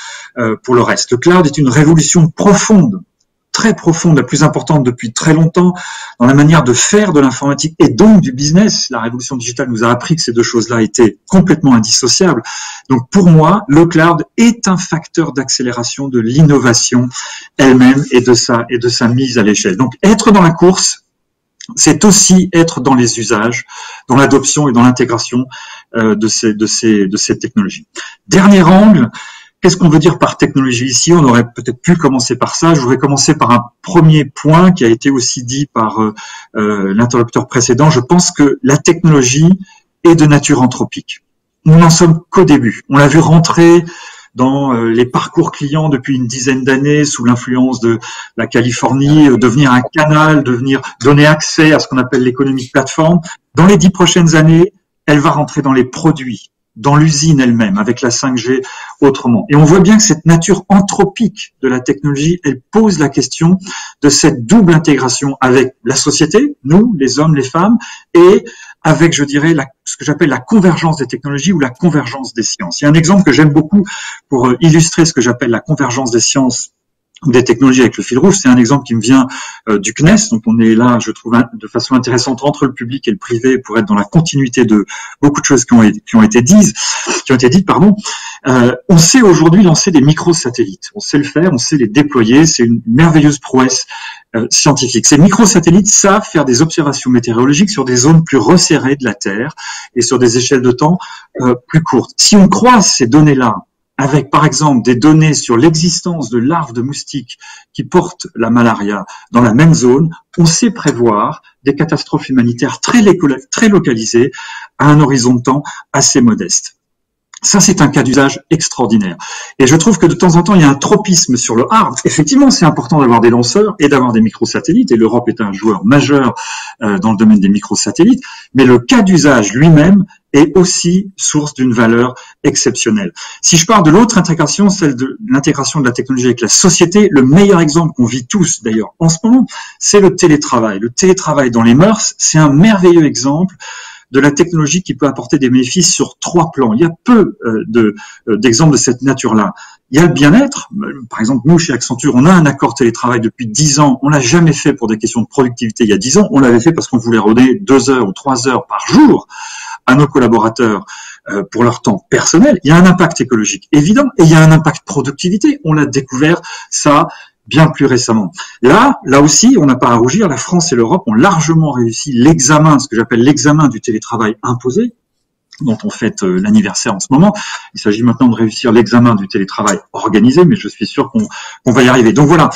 pour le reste. Le cloud est une révolution profonde, très profonde, la plus importante depuis très longtemps, dans la manière de faire de l'informatique et donc du business. La révolution digitale nous a appris que ces deux choses-là étaient complètement indissociables. Donc pour moi, le cloud est un facteur d'accélération de l'innovation elle-même et de sa mise à l'échelle. Donc être dans la course, c'est aussi être dans les usages, dans l'adoption et dans l'intégration de ces technologies. Dernier angle. Qu'est-ce qu'on veut dire par technologie ici? On aurait peut-être pu commencer par ça. Je voudrais commencer par un premier point qui a été aussi dit par l'interlocuteur précédent. Je pense que la technologie est de nature anthropique. Nous n'en sommes qu'au début. On l'a vu rentrer dans les parcours clients depuis une dizaine d'années sous l'influence de la Californie, devenir un canal, donner accès à ce qu'on appelle l'économie de plateforme. Dans les 10 prochaines années, elle va rentrer dans les produits, dans l'usine elle-même, avec la 5G autrement. Et on voit bien que cette nature anthropique de la technologie, elle pose la question de cette double intégration avec la société, nous, les hommes, les femmes, et avec, je dirais, ce que j'appelle la convergence des technologies ou la convergence des sciences. Il y a un exemple que j'aime beaucoup pour illustrer ce que j'appelle la convergence des sciences des technologies avec le fil rouge. C'est un exemple qui me vient du CNES, donc on est là, je trouve, de façon intéressante entre le public et le privé pour être dans la continuité de beaucoup de choses qui ont été dites. On sait aujourd'hui lancer des microsatellites, on sait le faire, on sait les déployer, c'est une merveilleuse prouesse scientifique. Ces microsatellites savent faire des observations météorologiques sur des zones plus resserrées de la Terre et sur des échelles de temps plus courtes. Si on croise ces données-là avec, par exemple, des données sur l'existence de larves de moustiques qui portent la malaria dans la même zone, on sait prévoir des catastrophes humanitaires très localisées à un horizon de temps assez modeste. Ça, c'est un cas d'usage extraordinaire. Et je trouve que de temps en temps, il y a un tropisme sur le hard. Effectivement, c'est important d'avoir des lanceurs et d'avoir des microsatellites, et l'Europe est un joueur majeur dans le domaine des microsatellites, mais le cas d'usage lui-même est aussi source d'une valeur exceptionnelle. Si je parle de l'autre intégration, celle de l'intégration de la technologie avec la société, le meilleur exemple qu'on vit tous d'ailleurs en ce moment, c'est le télétravail. Le télétravail dans les mœurs, c'est un merveilleux exemple de la technologie qui peut apporter des bénéfices sur 3 plans. Il y a peu d'exemples de cette nature-là. Il y a le bien-être. Par exemple, nous, chez Accenture, on a un accord télétravail depuis 10 ans. On l'a jamais fait pour des questions de productivité il y a 10 ans. On l'avait fait parce qu'on voulait redonner 2 heures ou 3 heures par jour à nos collaborateurs pour leur temps personnel. Il y a un impact écologique évident et il y a un impact productivité. On l'a découvert, ça, bien plus récemment. Là aussi, on n'a pas à rougir. La France et l'Europe ont largement réussi l'examen, ce que j'appelle l'examen du télétravail imposé, dont on fête l'anniversaire en ce moment. Il s'agit maintenant de réussir l'examen du télétravail organisé, mais je suis sûr qu'on va y arriver. Donc voilà,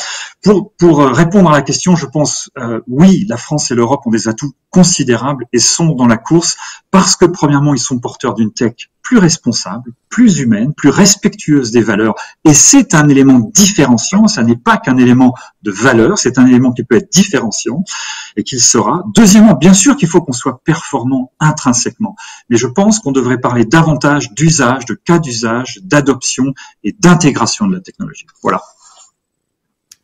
pour répondre à la question, je pense, oui, la France et l'Europe ont des atouts considérables et sont dans la course parce que, premièrement, ils sont porteurs d'une tech plus responsable, plus humaine, plus respectueuse des valeurs. Et c'est un élément différenciant, ça n'est pas qu'un élément de valeur, c'est un élément qui peut être différenciant et qu'il sera. Deuxièmement, bien sûr qu'il faut qu'on soit performant intrinsèquement, mais je pense qu'on devrait parler davantage d'usage, de cas d'usage, d'adoption et d'intégration de la technologie. Voilà.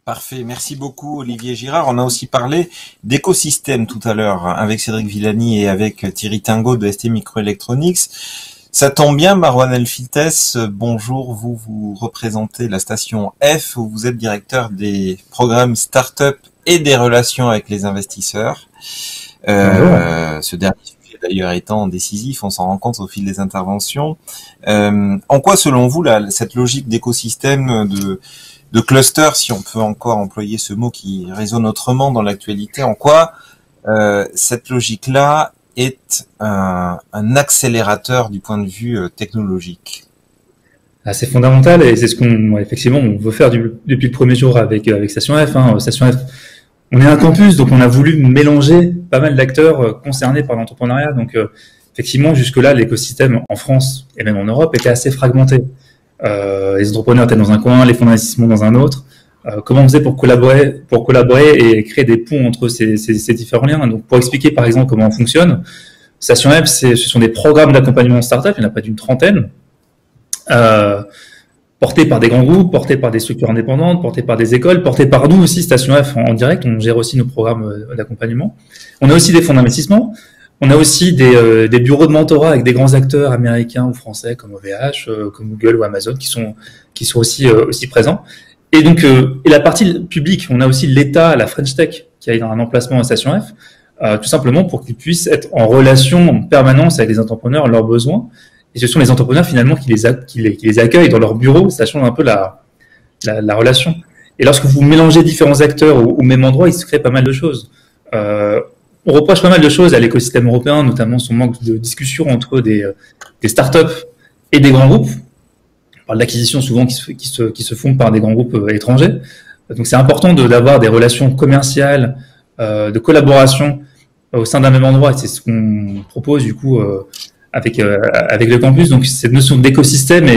Parfait, merci beaucoup Olivier Girard. On a aussi parlé d'écosystème tout à l'heure avec Cédric Villani et avec Thierry Tingot de ST Microelectronics. Ça tombe bien, Marwan Elfites, bonjour, vous représentez la station F, où vous êtes directeur des programmes Startup et des relations avec les investisseurs. Ce dernier sujet d'ailleurs étant décisif, on s'en rend compte au fil des interventions. En quoi, selon vous, cette logique d'écosystème, de cluster, si on peut encore employer ce mot qui résonne autrement dans l'actualité, en quoi cette logique-là est un accélérateur du point de vue technologique? C'est fondamental et c'est ce qu'on effectivement on veut faire depuis le premier jour avec Station F. Station F, on est un campus, donc on a voulu mélanger pas mal d'acteurs concernés par l'entrepreneuriat. Donc effectivement, jusque-là, l'écosystème en France et même en Europe était assez fragmenté. Les entrepreneurs étaient dans un coin, les fonds d'investissement dans un autre. Comment on faisait pour collaborer et créer des ponts entre ces différents liens? Donc, pour expliquer par exemple comment on fonctionne, Station F, ce sont des programmes d'accompagnement start-up, il y en a près d'une trentaine, portés par des grands groupes, portés par des structures indépendantes, portés par des écoles, portés par nous aussi, Station F en direct, on gère aussi nos programmes d'accompagnement. On a aussi des fonds d'investissement, on a aussi des bureaux de mentorat avec des grands acteurs américains ou français comme OVH, comme Google ou Amazon qui sont aussi présents. Et donc, et la partie publique, on a aussi l'État, la French Tech, qui a un emplacement à Station F, tout simplement pour qu'ils puissent être en relation en permanence avec les entrepreneurs, leurs besoins. Et ce sont les entrepreneurs finalement qui les accueillent dans leur bureau, ça change un peu la relation. Et lorsque vous mélangez différents acteurs au même endroit, il se crée pas mal de choses. On reproche pas mal de choses à l'écosystème européen, notamment son manque de discussion entre des startups et des grands groupes. On parle d'acquisitions souvent qui se font par des grands groupes étrangers. Donc c'est important d'avoir des relations commerciales, de collaboration au sein d'un même endroit. Et c'est ce qu'on propose du coup avec le campus. Donc cette notion d'écosystème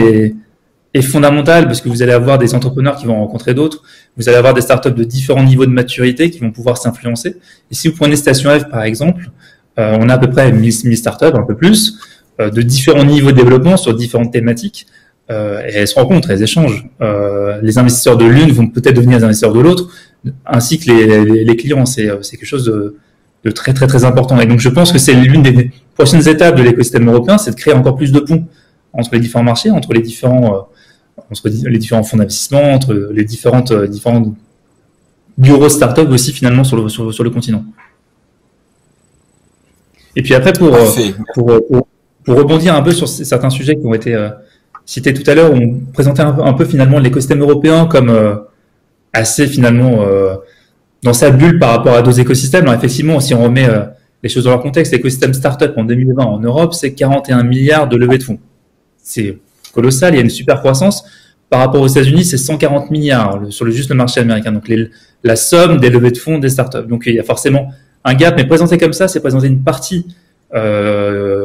est fondamentale parce que vous allez avoir des entrepreneurs qui vont rencontrer d'autres. Vous allez avoir des startups de différents niveaux de maturité qui vont pouvoir s'influencer. Et si vous prenez Station F par exemple, on a à peu près 1000 startups, un peu plus, de différents niveaux de développement sur différentes thématiques. Et elles se rencontrent, elles échangent. Les investisseurs de l'une vont peut-être devenir les investisseurs de l'autre, ainsi que les clients. C'est quelque chose de très très très important. Et donc je pense que c'est l'une des prochaines étapes de l'écosystème européen, c'est de créer encore plus de ponts entre les différents marchés, entre les différents fonds d'investissement, entre les différents bureaux start-up aussi finalement sur le continent. Et puis après pour rebondir un peu sur certains sujets qui ont été cités tout à l'heure, on présentait un peu finalement l'écosystème européen comme assez finalement dans sa bulle par rapport à d'autres écosystèmes. Alors effectivement, si on remet les choses dans leur contexte, l'écosystème startup en 2020 en Europe, c'est 41 milliards de levées de fonds. C'est colossal, il y a une super croissance. Par rapport aux États-Unis, c'est 140 milliards sur juste le marché américain. Donc la somme des levées de fonds des startups. Donc il y a forcément un gap, mais présenté comme ça, c'est présenter une partie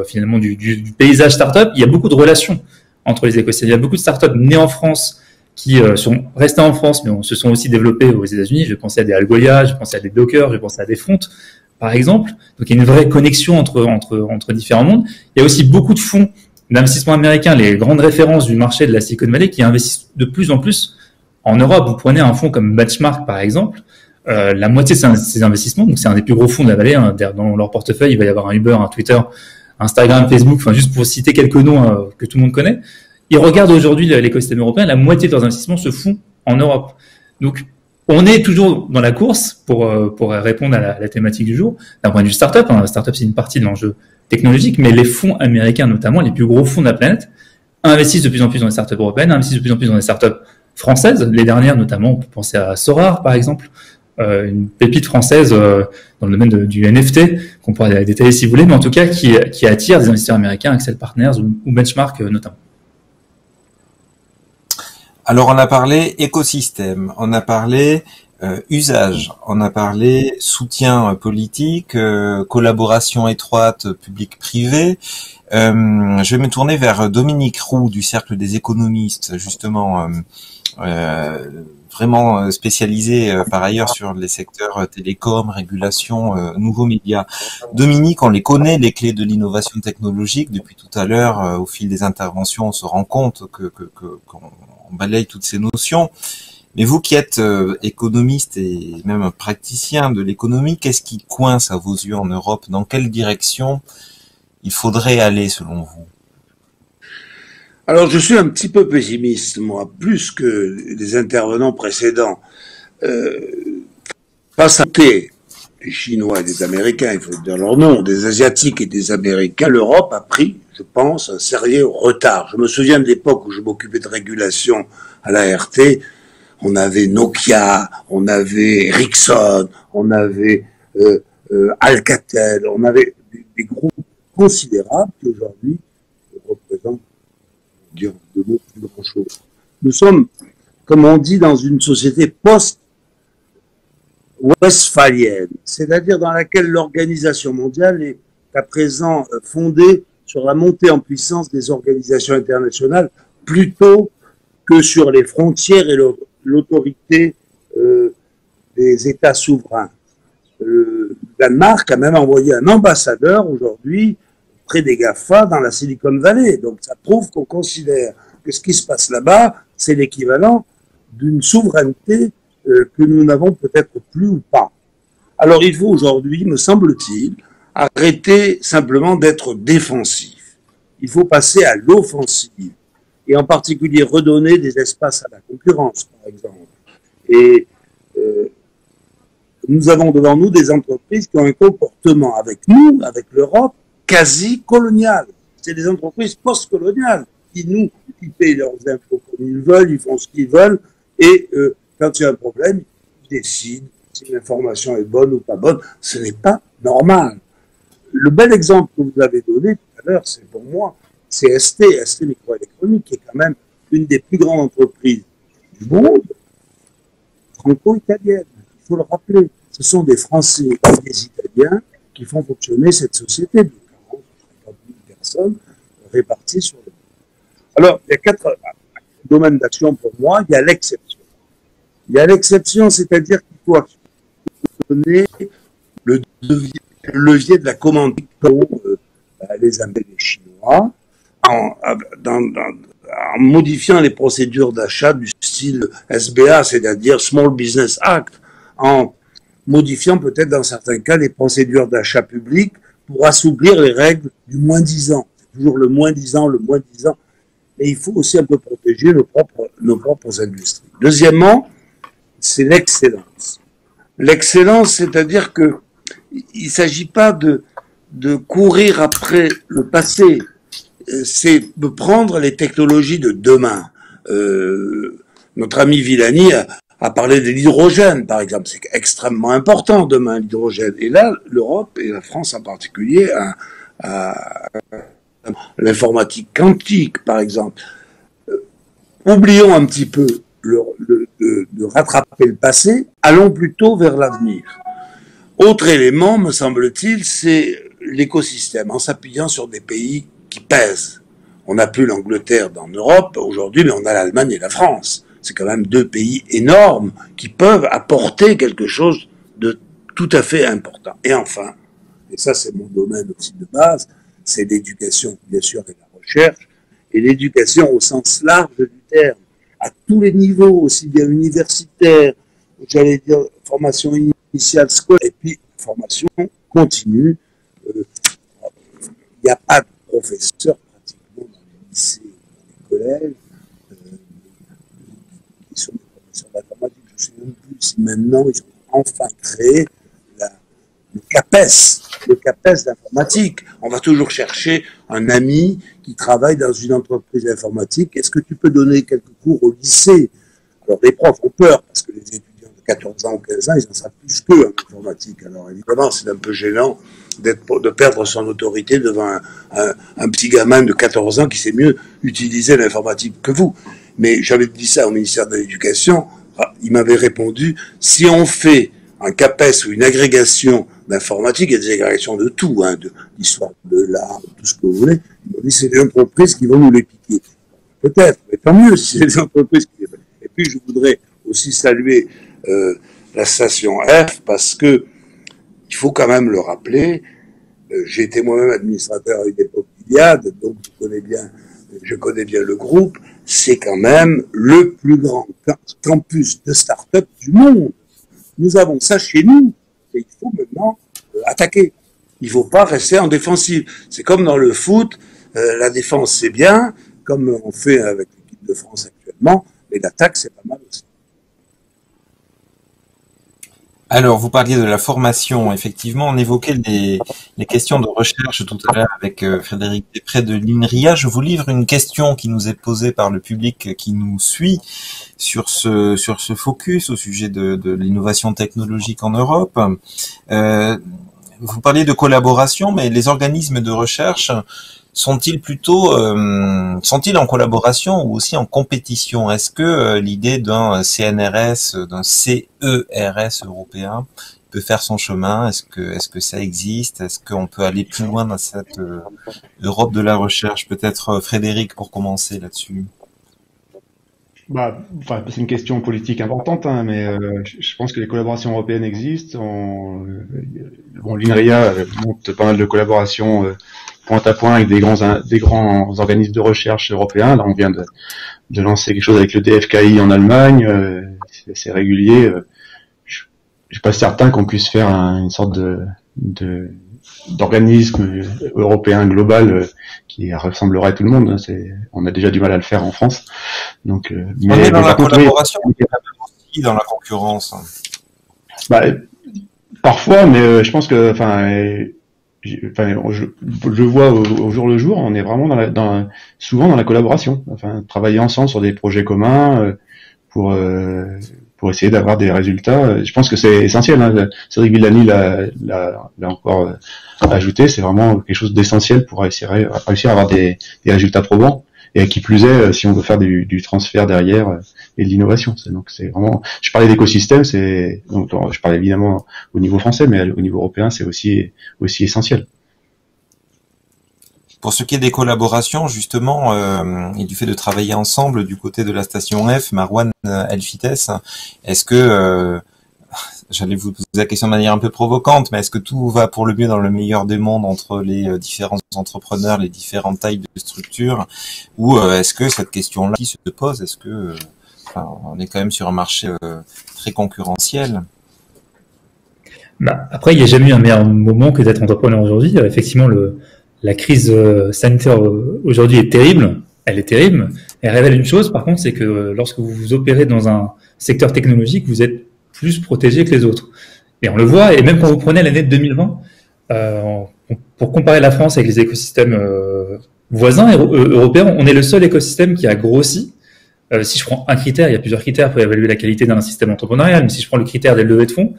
finalement du paysage startup. Il y a beaucoup de relations entre les écosystèmes. Il y a beaucoup de startups nées en France qui sont restées en France, mais se sont aussi développées aux États-Unis. Je pensais à des Algolia, je pensais à des Docker, je pensais à des Front, par exemple. Donc il y a une vraie connexion entre différents mondes. Il y a aussi beaucoup de fonds d'investissement américains, les grandes références du marché de la Silicon Valley, qui investissent de plus en plus en Europe. Vous prenez un fonds comme Benchmark, par exemple, la moitié de ces investissements, donc c'est un des plus gros fonds de la vallée, dans leur portefeuille, il va y avoir un Uber, un Twitter, Instagram, Facebook, enfin juste pour citer quelques noms que tout le monde connaît, ils regardent aujourd'hui l'écosystème européen, la moitié de leurs investissements se font en Europe. Donc, on est toujours dans la course pour répondre à la thématique du jour, d'un point de vue startup. Hein. La startup, c'est une partie de l'enjeu technologique, mais les fonds américains, notamment les plus gros fonds de la planète, investissent de plus en plus dans les startups européennes, investissent de plus en plus dans les startups françaises. Les dernières, notamment, on peut penser à Sorar, par exemple, une pépite française dans le domaine du NFT, qu'on pourra détailler si vous voulez, mais en tout cas qui attire des investisseurs américains, Accel Partners ou Benchmark notamment. Alors, on a parlé écosystème, on a parlé usage, on a parlé soutien politique, collaboration étroite public-privé. Je vais me tourner vers Dominique Roux du Cercle des économistes, justement, vraiment spécialisé par ailleurs sur les secteurs télécom, régulation, nouveaux médias. Dominique, on les connaît, les clés de l'innovation technologique. Depuis tout à l'heure, au fil des interventions, on se rend compte qu'on balaye toutes ces notions. Mais vous qui êtes économiste et même praticien de l'économie, qu'est-ce qui coince à vos yeux en Europe? Dans quelle direction il faudrait aller selon vous? Alors je suis un petit peu pessimiste, moi, plus que les intervenants précédents. Face à des Chinois et des Américains, il faut dire leur nom, des Asiatiques et des Américains, l'Europe a pris, je pense, un sérieux retard. Je me souviens de l'époque où je m'occupais de régulation à l'ART. On avait Nokia, on avait Ericsson, on avait Alcatel, on avait des groupes considérables qui aujourd'hui représentent de mots plus grand chose. Nous sommes, comme on dit, dans une société post-westphalienne, c'est-à-dire dans laquelle l'organisation mondiale est à présent fondée sur la montée en puissance des organisations internationales plutôt que sur les frontières et l'autorité des États souverains. Le Danemark a même envoyé un ambassadeur aujourd'hui près des GAFA dans la Silicon Valley. Donc ça prouve qu'on considère que ce qui se passe là-bas, c'est l'équivalent d'une souveraineté que nous n'avons peut-être plus ou pas. Alors il faut aujourd'hui, me semble-t-il, arrêter simplement d'être défensif. Il faut passer à l'offensive et en particulier redonner des espaces à la concurrence, par exemple. Et nous avons devant nous des entreprises qui ont un comportement avec nous, avec l'Europe, quasi colonial. C'est des entreprises post-coloniales qui paient leurs impôts comme ils veulent, ils font ce qu'ils veulent, et quand il y a un problème, ils décident si l'information est bonne ou pas bonne. Ce n'est pas normal. Le bel exemple que vous avez donné tout à l'heure, c'est pour moi, c'est ST Microélectronique, qui est quand même une des plus grandes entreprises du monde, franco-italienne. Il faut le rappeler. Ce sont des Français et des Italiens qui font fonctionner cette société de 40 000 personnes réparties sur le monde. Alors, il y a 4 domaines d'action pour moi. Il y a l'exception. Il y a l'exception, c'est-à-dire qu'il faut actionner le levier de la commande qu'ont les Américains et les Chinois en modifiant les procédures d'achat du style SBA, c'est-à-dire Small Business Act, en modifiant peut-être dans certains cas les procédures d'achat public pour assouplir les règles du moins-disant. C'est toujours le moins-disant, le moins-disant. Mais il faut aussi un peu protéger nos propres industries. Deuxièmement, c'est l'excellence. L'excellence, c'est-à-dire que il ne s'agit pas de courir après le passé, c'est de prendre les technologies de demain. Notre ami Villani a parlé de l'hydrogène, par exemple. C'est extrêmement important demain, l'hydrogène. Et là, l'Europe, et la France en particulier, l'informatique quantique, par exemple. Oublions un petit peu de rattraper le passé, allons plutôt vers l'avenir. Autre élément, me semble-t-il, c'est l'écosystème, en s'appuyant sur des pays qui pèsent. On n'a plus l'Angleterre dans l'Europe aujourd'hui, mais on a l'Allemagne et la France. C'est quand même 2 pays énormes qui peuvent apporter quelque chose de tout à fait important. Et enfin, et ça c'est mon domaine aussi de base, c'est l'éducation, bien sûr, et la recherche, et l'éducation au sens large du terme, à tous les niveaux, aussi bien universitaire, j'allais dire formation initiale, scolaire, et puis formation continue. Il n'y a pas professeurs pratiquement dans les lycées, dans les collèges, qui sont des professeurs d'informatique. Je ne sais même plus si maintenant ils ont enfin créé le CAPES d'informatique. On va toujours chercher un ami qui travaille dans une entreprise d'informatique. Est-ce que tu peux donner quelques cours au lycée? Alors les profs ont peur parce que les étudiants de 14 ans ou 15 ans, ils en savent plus qu'eux en informatique. Alors évidemment, c'est un peu gênant de perdre son autorité devant un petit gamin de 14 ans qui sait mieux utiliser l'informatique que vous. Mais j'avais dit ça au ministère de l'Éducation, il m'avait répondu, si on fait un CAPES ou une agrégation d'informatique, il y a des agrégations de tout, hein, de l'histoire de l'art, de tout ce que vous voulez. Il m'a dit, c'est des entreprises qui vont nous les piquer. Peut-être, mais tant mieux si c'est des entreprises qui les piquent. Et puis, je voudrais aussi saluer la station F, parce que il faut quand même le rappeler, j'ai été moi-même administrateur à une époque d'Iliade, donc je connais bien le groupe, c'est quand même le plus grand campus de start-up du monde. Nous avons ça chez nous, et il faut maintenant attaquer. Il ne faut pas rester en défensive. C'est comme dans le foot, la défense c'est bien, comme on fait avec l'équipe de France actuellement, mais l'attaque c'est pas mal aussi. Alors, vous parliez de la formation. Effectivement, on évoquait les questions de recherche tout à l'heure avec Frédéric Després de l'INRIA. Je vous livre une question qui nous est posée par le public qui nous suit sur ce focus au sujet de l'innovation technologique en Europe. Vous parliez de collaboration, mais les organismes de recherche sont-ils en collaboration ou aussi en compétition? Est-ce que l'idée d'un CNRS, d'un CERS européen peut faire son chemin? Est-ce que ça existe? Est-ce qu'on peut aller plus loin dans cette Europe de la recherche? Peut-être Frédéric pour commencer là-dessus. C'est une question politique importante, hein, mais je pense que les collaborations européennes existent. L'INRIA monte pas mal de collaborations point à point avec des grands organismes de recherche européens. Là, on vient de lancer quelque chose avec le DFKI en Allemagne. C'est régulier. Je suis pas certain qu'on puisse faire une sorte d'organisme européen global qui ressemblerait à tout le monde. On a déjà du mal à le faire en France. Donc, on est dans la collaboration, aussi dans la concurrence. Parfois, mais je pense que, je vois au jour le jour, on est vraiment souvent dans la collaboration. Travailler ensemble sur des projets communs pour essayer d'avoir des résultats. Je pense que c'est essentiel. Hein. Cédric Villani l'a encore ajouté. C'est vraiment quelque chose d'essentiel pour réussir à avoir des résultats probants. Et qui plus est, si on veut faire du transfert derrière et de l'innovation. Donc c'est vraiment. Je parlais d'écosystème, donc je parlais évidemment au niveau français, mais au niveau européen, c'est aussi essentiel. Pour ce qui est des collaborations, justement, et du fait de travailler ensemble du côté de la station F, Marouane Elfites, est-ce que j'allais vous poser la question de manière un peu provocante, mais est-ce que tout va pour le mieux dans le meilleur des mondes entre les différents entrepreneurs, les différentes tailles de structures, ou est-ce que cette question-là qui se pose, est-ce que on est quand même sur un marché très concurrentiel? Après, il n'y a jamais eu un meilleur moment que d'être entrepreneur aujourd'hui. Effectivement, la crise sanitaire aujourd'hui est terrible. Elle est terrible. Elle révèle une chose, par contre, c'est que lorsque vous opérez dans un secteur technologique, vous êtes plus protégé que les autres. Et on le voit, et même quand vous prenez l'année de 2020, pour comparer la France avec les écosystèmes voisins européens, on est le seul écosystème qui a grossi. Si je prends un critère, il y a plusieurs critères pour évaluer la qualité d'un système entrepreneurial, mais si je prends le critère des levées de fonds,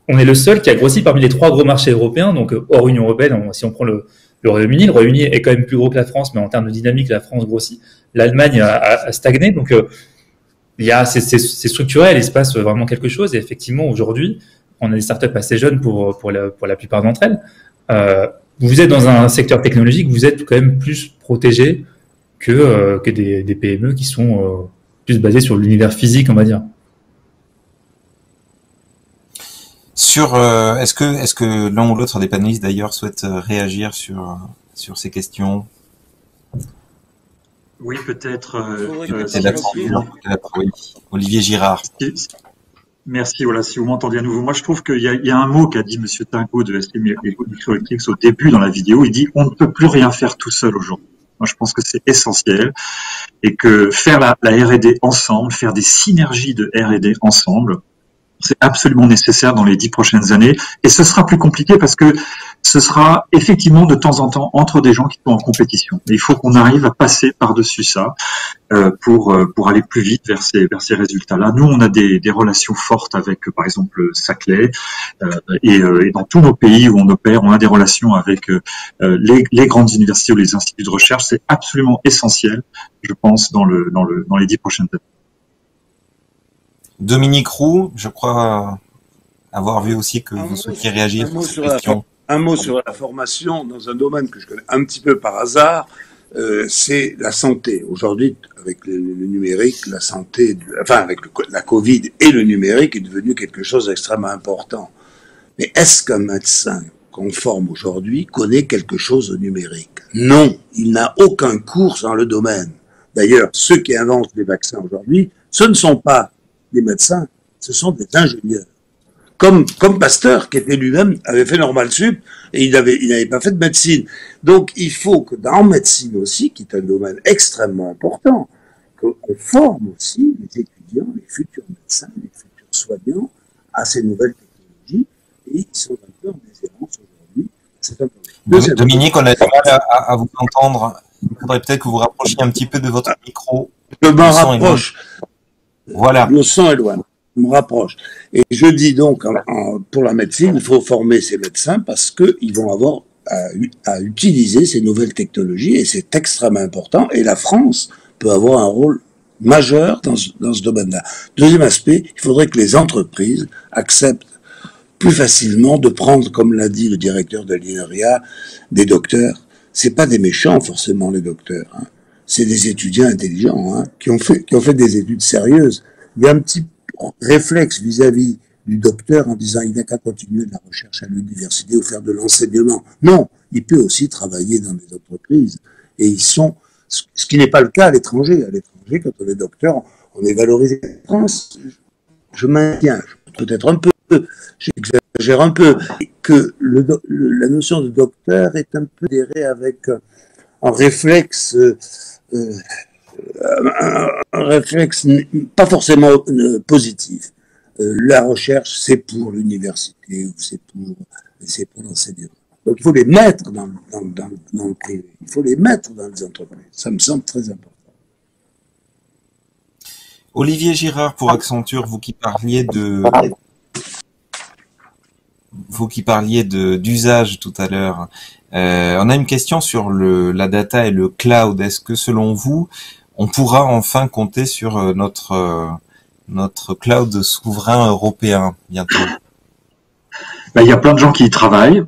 on est le seul qui a grossi parmi les 3 gros marchés européens, donc hors Union européenne. Si on prend le Royaume-Uni est quand même plus gros que la France, mais en termes de dynamique, la France grossit. L'Allemagne a stagné, donc c'est structurel, il se passe vraiment quelque chose. Et effectivement, aujourd'hui, on a des startups assez jeunes pour la plupart d'entre elles. Vous êtes dans un secteur technologique, vous êtes quand même plus protégé que des PME qui sont plus basées sur l'univers physique, on va dire. Est-ce que l'un ou l'autre des panélistes d'ailleurs souhaite réagir sur ces questions? Oui, peut-être. Oui. Olivier Girard. Merci, voilà, si vous m'entendez à nouveau. Moi, je trouve qu'il y a un mot qu'a dit Monsieur Tingo de ST Microelectronics au début dans la vidéo. Il dit, on ne peut plus rien faire tout seul aujourd'hui. Moi, je pense que c'est essentiel et que faire la R&D ensemble, faire des synergies de R&D ensemble, c'est absolument nécessaire dans les 10 prochaines années. Et ce sera plus compliqué parce que ce sera effectivement de temps en temps entre des gens qui sont en compétition. Et il faut qu'on arrive à passer par-dessus ça pour aller plus vite vers ces résultats-là. Nous, on a des relations fortes avec, par exemple, Saclay et dans tous nos pays où on opère, on a des relations avec les grandes universités ou les instituts de recherche. C'est absolument essentiel, je pense, dans les 10 prochaines années. Dominique Roux, je crois avoir vu aussi que vous souhaitiez réagir sur cette question. Un mot sur la formation dans un domaine que je connais un petit peu par hasard, c'est la santé. Aujourd'hui, avec le numérique, la santé, avec la Covid et le numérique est devenu quelque chose d'extrêmement important. Mais est-ce qu'un médecin qu'on forme aujourd'hui connaît quelque chose au numérique? Non, il n'a aucun cours dans le domaine. D'ailleurs, ceux qui inventent les vaccins aujourd'hui, ce ne sont pas des médecins, ce sont des ingénieurs. Comme Pasteur, qui était lui-même, avait fait Normal Sup, et il n'avait pas fait de médecine. Donc, il faut que dans médecine aussi, qui est un domaine extrêmement important, qu'on forme aussi les étudiants, les futurs médecins, les futurs soignants à ces nouvelles technologies, et ils sont un peu en déshérence aujourd'hui. C'est un problème. Dominique, on a du mal à vous entendre. Il faudrait peut-être que vous rapprochiez un petit peu de votre micro. Je m'en rapproche. Voilà. Le son est loin. Je me rapproche. Et je dis donc, pour la médecine, il faut former ces médecins parce qu'ils vont avoir à utiliser ces nouvelles technologies et c'est extrêmement important. Et la France peut avoir un rôle majeur dans ce domaine-là. Deuxième aspect, il faudrait que les entreprises acceptent plus facilement de prendre, comme l'a dit le directeur de l'INRIA, des docteurs. C'est pas des méchants forcément les docteurs. Hein. C'est des étudiants intelligents qui ont fait des études sérieuses. Il y a un petit réflexe vis-à-vis du docteur en disant il n'a qu'à continuer de la recherche à l'université ou faire de l'enseignement. Non, il peut aussi travailler dans des entreprises. Et ils sont, ce qui n'est pas le cas à l'étranger. À l'étranger, quand on est docteur, on est valorisé. En France, je maintiens, peut-être un peu, j'exagère un peu, que la notion de docteur est un peu adhérée avec un réflexe pas forcément positif. La recherche, c'est pour l'université ou c'est pour l'enseignement. Donc il faut les mettre dans le privé, il faut les mettre dans les entreprises. Ça me semble très important. Olivier Girard pour Accenture, vous qui parliez d'usage tout à l'heure. On a une question sur la data et le cloud. Est-ce que selon vous, on pourra enfin compter sur notre cloud souverain européen bientôt? Il y a plein de gens qui y travaillent,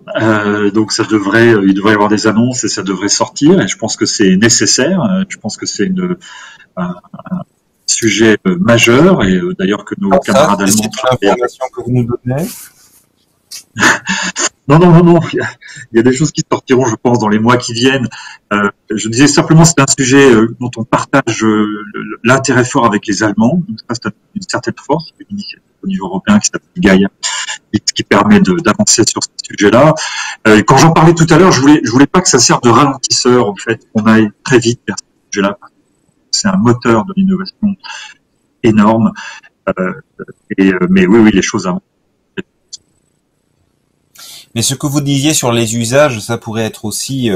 donc il devrait y avoir des annonces et ça devrait sortir. Et je pense que c'est nécessaire. Je pense que c'est un sujet majeur et d'ailleurs que nos camarades allemands travaillent. C'est l'information que vous nous donnez. Non. Il y a des choses qui sortiront, je pense, dans les mois qui viennent. Je disais simplement, c'est un sujet dont on partage l'intérêt fort avec les Allemands. Donc, ça, c'est une certaine force, une initiative au niveau européen qui s'appelle Gaia, qui permet d'avancer sur ce sujet-là. Quand j'en parlais tout à l'heure, je voulais pas que ça serve de ralentisseur, en fait, qu'on aille très vite vers ce sujet-là. C'est un moteur de l'innovation énorme. Mais oui, les choses avancent. Mais ce que vous disiez sur les usages, ça pourrait être aussi,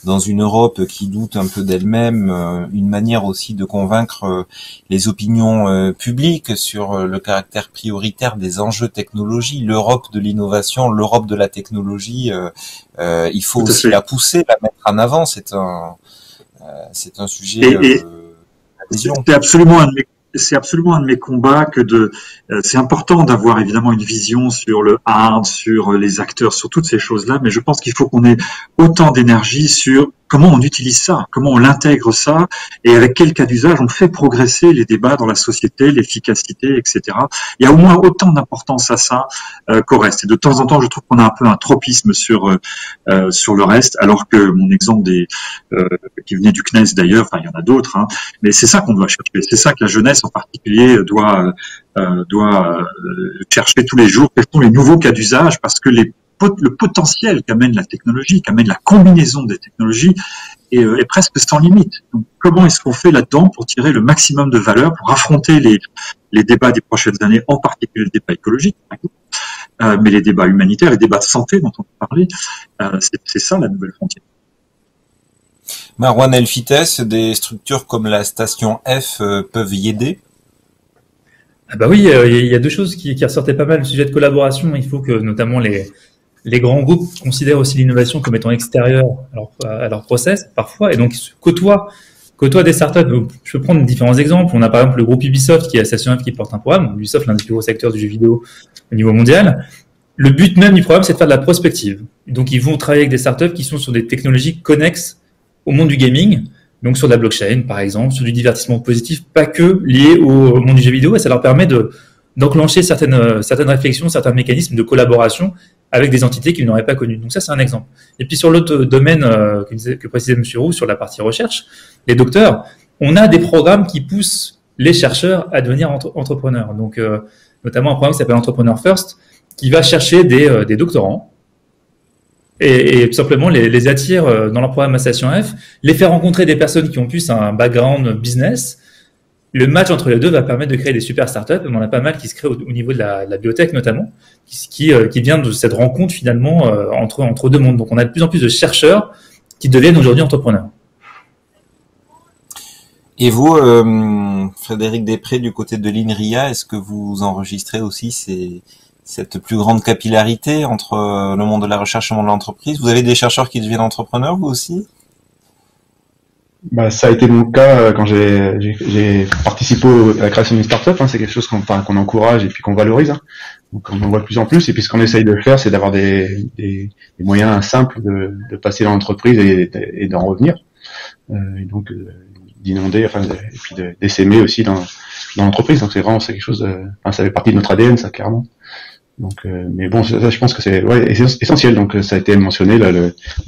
dans une Europe qui doute un peu d'elle-même, une manière aussi de convaincre les opinions publiques sur le caractère prioritaire des enjeux technologie. L'Europe de l'innovation, l'Europe de la technologie, il faut aussi la pousser, la mettre en avant. C'est un sujet d'adhésion. C'est absolument un de mes combats c'est important d'avoir évidemment une vision sur le hard, sur les acteurs, sur toutes ces choses-là, mais je pense qu'il faut qu'on ait autant d'énergie sur comment on utilise ça, comment on l'intègre ça, et avec quel cas d'usage on fait progresser les débats dans la société, l'efficacité, etc. Il y a au moins autant d'importance à ça qu'au reste. Et de temps en temps, je trouve qu'on a un peu un tropisme sur le reste, alors que mon exemple qui venait du CNES d'ailleurs, enfin il y en a d'autres, hein, mais c'est ça qu'on doit chercher. C'est ça que la jeunesse en particulier doit chercher tous les jours. Quels sont les nouveaux cas d'usage, parce que le potentiel qu'amène la technologie, qu'amène la combinaison des technologies est presque sans limite. Donc, comment est-ce qu'on fait là-dedans pour tirer le maximum de valeur, pour affronter les débats des prochaines années, en particulier le débat écologique, mais les débats humanitaires, les débats de santé dont on peut parler, c'est ça la nouvelle frontière. Marwan Elfites, des structures comme la station F peuvent y aider? Ah bah oui, il y a deux choses qui ressortaient pas mal. Le sujet de collaboration, il faut que notamment les grands groupes considèrent aussi l'innovation comme étant extérieure à leur process parfois, et donc côtoient des startups. Je peux prendre différents exemples. On a par exemple le groupe Ubisoft qui est la station F qui porte un programme. Ubisoft, l'un des plus gros secteurs du jeu vidéo au niveau mondial. Le but même du programme, c'est de faire de la prospective. Donc ils vont travailler avec des startups qui sont sur des technologies connexes au monde du gaming, donc sur de la blockchain par exemple, sur du divertissement positif, pas que lié au monde du jeu vidéo, et ça leur permet d'enclencher certaines réflexions, certains mécanismes de collaboration avec des entités qu'ils n'auraient pas connues. Donc ça, c'est un exemple. Et puis sur l'autre domaine que précisait M. Roux, sur la partie recherche, les docteurs, on a des programmes qui poussent les chercheurs à devenir entrepreneurs. Donc notamment un programme qui s'appelle Entrepreneur First, qui va chercher des doctorants, et tout simplement les attire dans leur programme à Station F, les faire rencontrer des personnes qui ont plus un background business. Le match entre les deux va permettre de créer des super startups. On en a pas mal qui se créent au niveau de la biotech notamment, qui vient de cette rencontre finalement entre deux mondes. Donc on a de plus en plus de chercheurs qui deviennent aujourd'hui entrepreneurs. Et vous, Frédéric Després, du côté de l'INRIA, est-ce que vous enregistrez aussi cette plus grande capillarité entre le monde de la recherche et le monde de l'entreprise? Vous avez des chercheurs qui deviennent entrepreneurs, vous aussi? Bah, ça a été mon cas quand j'ai participé à la création d'une startup. Hein, c'est quelque chose qu'on encourage et puis qu'on valorise. Hein. Donc on en voit de plus en plus. Et puis ce qu'on essaye de faire, c'est d'avoir des moyens simples de passer dans l'entreprise et d'en revenir. Et donc d'inonder, et puis d'essaimer aussi dans l'entreprise. Donc c'est quelque chose. Ça fait partie de notre ADN, ça clairement. Donc, mais bon, ça, je pense que c'est essentiel. Donc, ça a été mentionné là,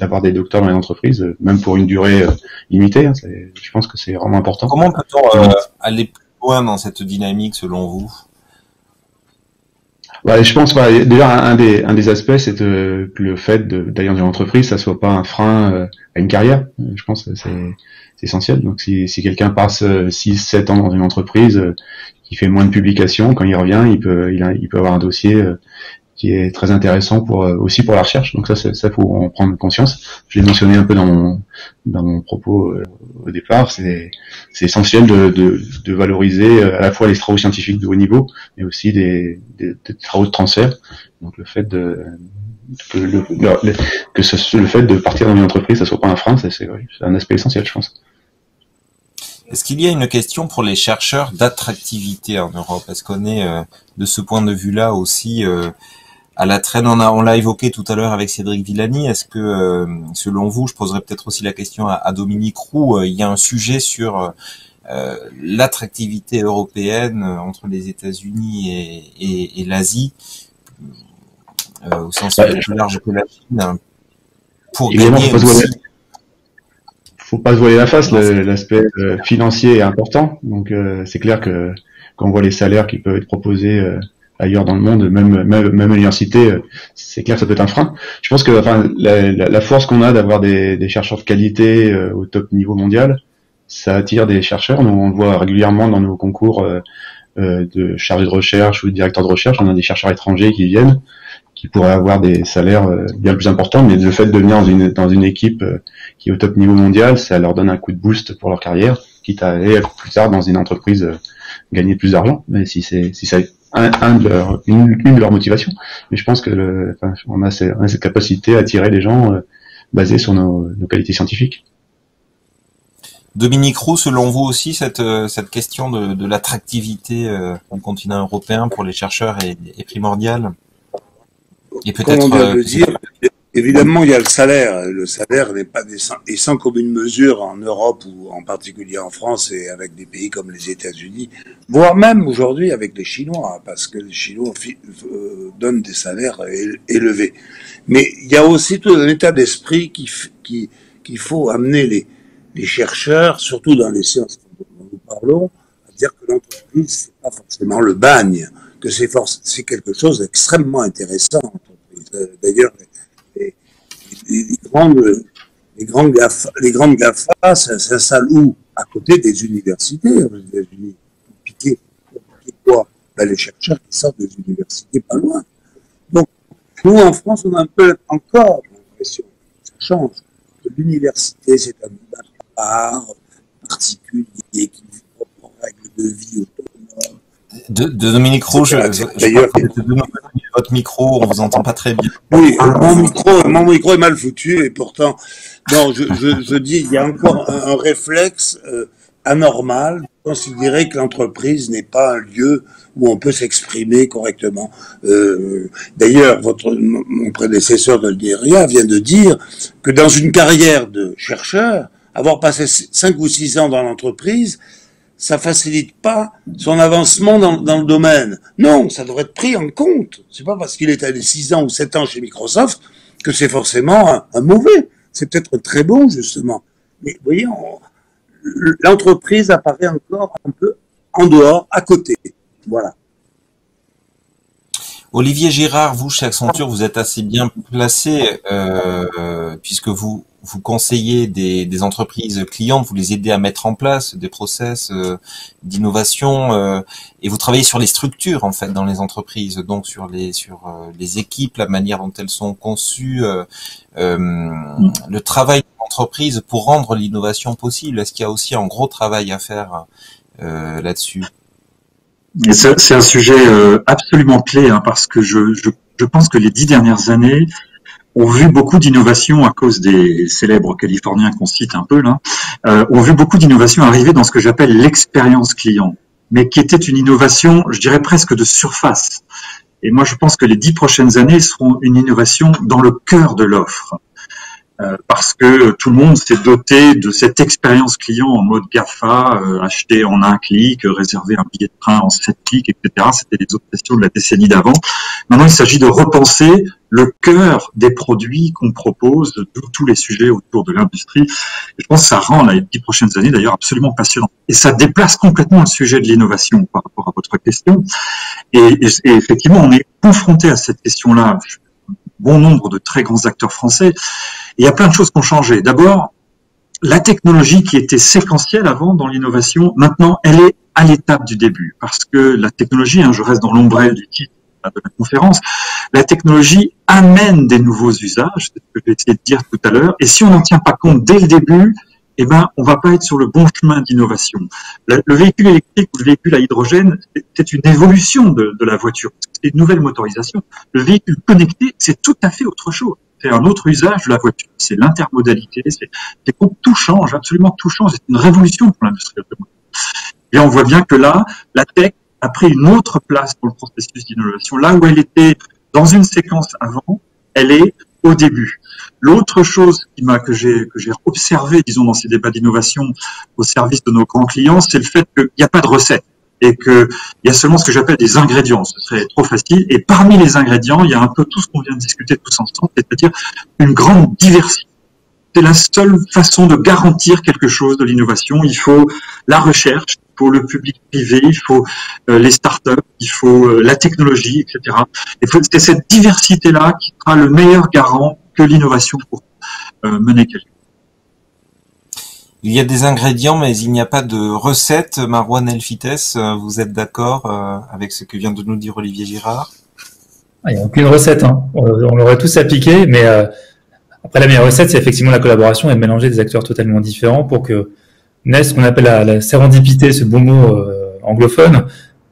d'avoir des docteurs dans les entreprises, même pour une durée limitée. Hein, je pense que c'est vraiment important. Comment peut-on aller plus loin dans cette dynamique, selon vous? Je pense déjà un des aspects, c'est que le fait d'aller dans une entreprise, ça soit pas un frein à une carrière. Je pense que c'est essentiel. Donc, si quelqu'un passe 6-7 ans dans une entreprise, qui fait moins de publications, quand il revient, il peut avoir un dossier qui est très intéressant aussi pour la recherche. Donc ça faut en prendre conscience. Je l'ai mentionné un peu dans mon propos au départ. C'est essentiel de valoriser à la fois les travaux scientifiques de haut niveau, mais aussi des travaux de transfert. Donc le fait le fait de partir dans une entreprise, ça soit pas un frein, c'est un aspect essentiel, je pense. Est-ce qu'il y a une question pour les chercheurs d'attractivité en Europe? Est-ce qu'on est de ce point de vue-là aussi à la traîne? On l'a évoqué tout à l'heure avec Cédric Villani. Est-ce que, selon vous, je poserai peut-être aussi la question à Dominique Roux, il y a un sujet sur l'attractivité européenne entre les États-Unis et l'Asie, au sens plus large que la Chine, pour gagner aussi. Faut pas se voiler la face, l'aspect financier est important. Donc c'est clair que quand on voit les salaires qui peuvent être proposés ailleurs dans le monde, même à l'université, c'est clair que ça peut être un frein. Je pense que la force qu'on a d'avoir des chercheurs de qualité au top niveau mondial, ça attire des chercheurs. Nous, on le voit régulièrement dans nos concours de chargés de recherche ou de directeurs de recherche. On a des chercheurs étrangers qui viennent, qui pourraient avoir des salaires bien plus importants, mais le fait de venir dans une équipe qui est au top niveau mondial, ça leur donne un coup de boost pour leur carrière, quitte à aller plus tard dans une entreprise gagner plus d'argent, mais si c'est une de leurs motivations. Mais je pense que on a cette capacité à attirer les gens basés sur nos qualités scientifiques. Dominique Roux, selon vous aussi, cette question de l'attractivité du continent européen pour les chercheurs est primordiale? Et peut-être Évidemment, il y a le salaire. Le salaire n'est pas et sans commune mesure en Europe ou en particulier en France et avec des pays comme les États-Unis, voire même aujourd'hui avec les Chinois, parce que les Chinois donnent des salaires élevés. Mais il y a aussi tout un état d'esprit qu'il faut amener les chercheurs, surtout dans les sciences dont nous parlons, à dire que l'entreprise, c'est pas forcément le bagne, que c'est quelque chose d'extrêmement intéressant, l'entreprise. D'ailleurs, les grandes GAFA s'installent où? À côté des universités aux États-Unis. Piquer quoi? Ben, les chercheurs qui sortent des universités pas loin. Donc, nous, en France, on a un peu encore l'impression, ça change, que l'université, c'est un monde à part, particulier, qui vit propre règles de vie autonomes. De Dominique Rouge, d'ailleurs, votre micro, on vous entend pas très bien. Oui, mon micro est mal foutu et pourtant, non, je dis, il y a encore un réflexe anormal de considérer que l'entreprise n'est pas un lieu où on peut s'exprimer correctement. D'ailleurs, mon prédécesseur de l'IRIA vient de dire que dans une carrière de chercheur, avoir passé 5 ou 6 ans dans l'entreprise, ça facilite pas son avancement dans le domaine. Non, ça devrait être pris en compte. C'est pas parce qu'il est allé 6 ans ou 7 ans chez Microsoft que c'est forcément un mauvais. C'est peut-être très bon, justement. Mais vous voyez, l'entreprise apparaît encore un peu en dehors, à côté. Voilà. Olivier Girard, vous, chez Accenture, vous êtes assez bien placé, puisque vous conseillez des entreprises clientes, vous les aidez à mettre en place des process d'innovation, et vous travaillez sur les structures en fait dans les entreprises, donc sur les équipes, la manière dont elles sont conçues, le travail de l'entreprise pour rendre l'innovation possible. Est-ce qu'il y a aussi un gros travail à faire là-dessus? Et c'est un sujet absolument clé, hein, parce que je pense que les 10 dernières années ont vu beaucoup d'innovations à cause des célèbres Californiens qu'on cite un peu là, ont vu beaucoup d'innovations arriver dans ce que j'appelle l'expérience client, mais qui était une innovation, je dirais presque de surface. Et moi, je pense que les 10 prochaines années seront une innovation dans le cœur de l'offre. Parce que tout le monde s'est doté de cette expérience client en mode GAFA, acheter en un clic, réserver un billet de train en 7 clics, etc. C'était les obsessions de la décennie d'avant. Maintenant, il s'agit de repenser le cœur des produits qu'on propose, tous les sujets autour de l'industrie. Et je pense que ça rend les 10 prochaines années d'ailleurs absolument passionnant. Et ça déplace complètement le sujet de l'innovation par rapport à votre question. Et effectivement, on est confronté à cette question-là. Bon nombre de très grands acteurs français. Et il y a plein de choses qui ont changé. D'abord, la technologie qui était séquentielle avant dans l'innovation, maintenant, elle est à l'étape du début. Parce que la technologie, je reste dans l'ombrelle du titre de la conférence, la technologie amène des nouveaux usages, c'est ce que j'ai essayé de dire tout à l'heure, et si on n'en tient pas compte dès le début, on va pas être sur le bon chemin d'innovation. Le véhicule électrique ou le véhicule à hydrogène, c'est une évolution de la voiture. C'est une nouvelle motorisation. Le véhicule connecté, c'est tout à fait autre chose. C'est un autre usage de la voiture. C'est l'intermodalité. Tout change, absolument tout change. C'est une révolution pour l'industrie automobile. Et on voit bien que là, la tech a pris une autre place dans le processus d'innovation. Là où elle était dans une séquence avant, elle est au début. L'autre chose que j'ai observé, disons, dans ces débats d'innovation au service de nos grands clients, c'est le fait qu'il n'y a pas de recette et qu'il y a seulement ce que j'appelle des ingrédients. Ce serait trop facile. Et parmi les ingrédients, il y a un peu tout ce qu'on vient de discuter tous ensemble, c'est-à-dire une grande diversité. C'est la seule façon de garantir quelque chose de l'innovation. Il faut la recherche, il faut le public privé, il faut les startups, il faut la technologie, etc. C'est cette diversité-là qui sera le meilleur garant que l'innovation pour mener quelque chose. Il y a des ingrédients, mais il n'y a pas de recette. Marouane Elfites, vous êtes d'accord avec ce que vient de nous dire Olivier Girard? Il n'y a aucune recette. On l'aurait tous appliqué, mais après la meilleure recette, c'est effectivement la collaboration et de mélanger des acteurs totalement différents pour que naisse ce qu'on appelle la sérendipité, ce bon mot anglophone,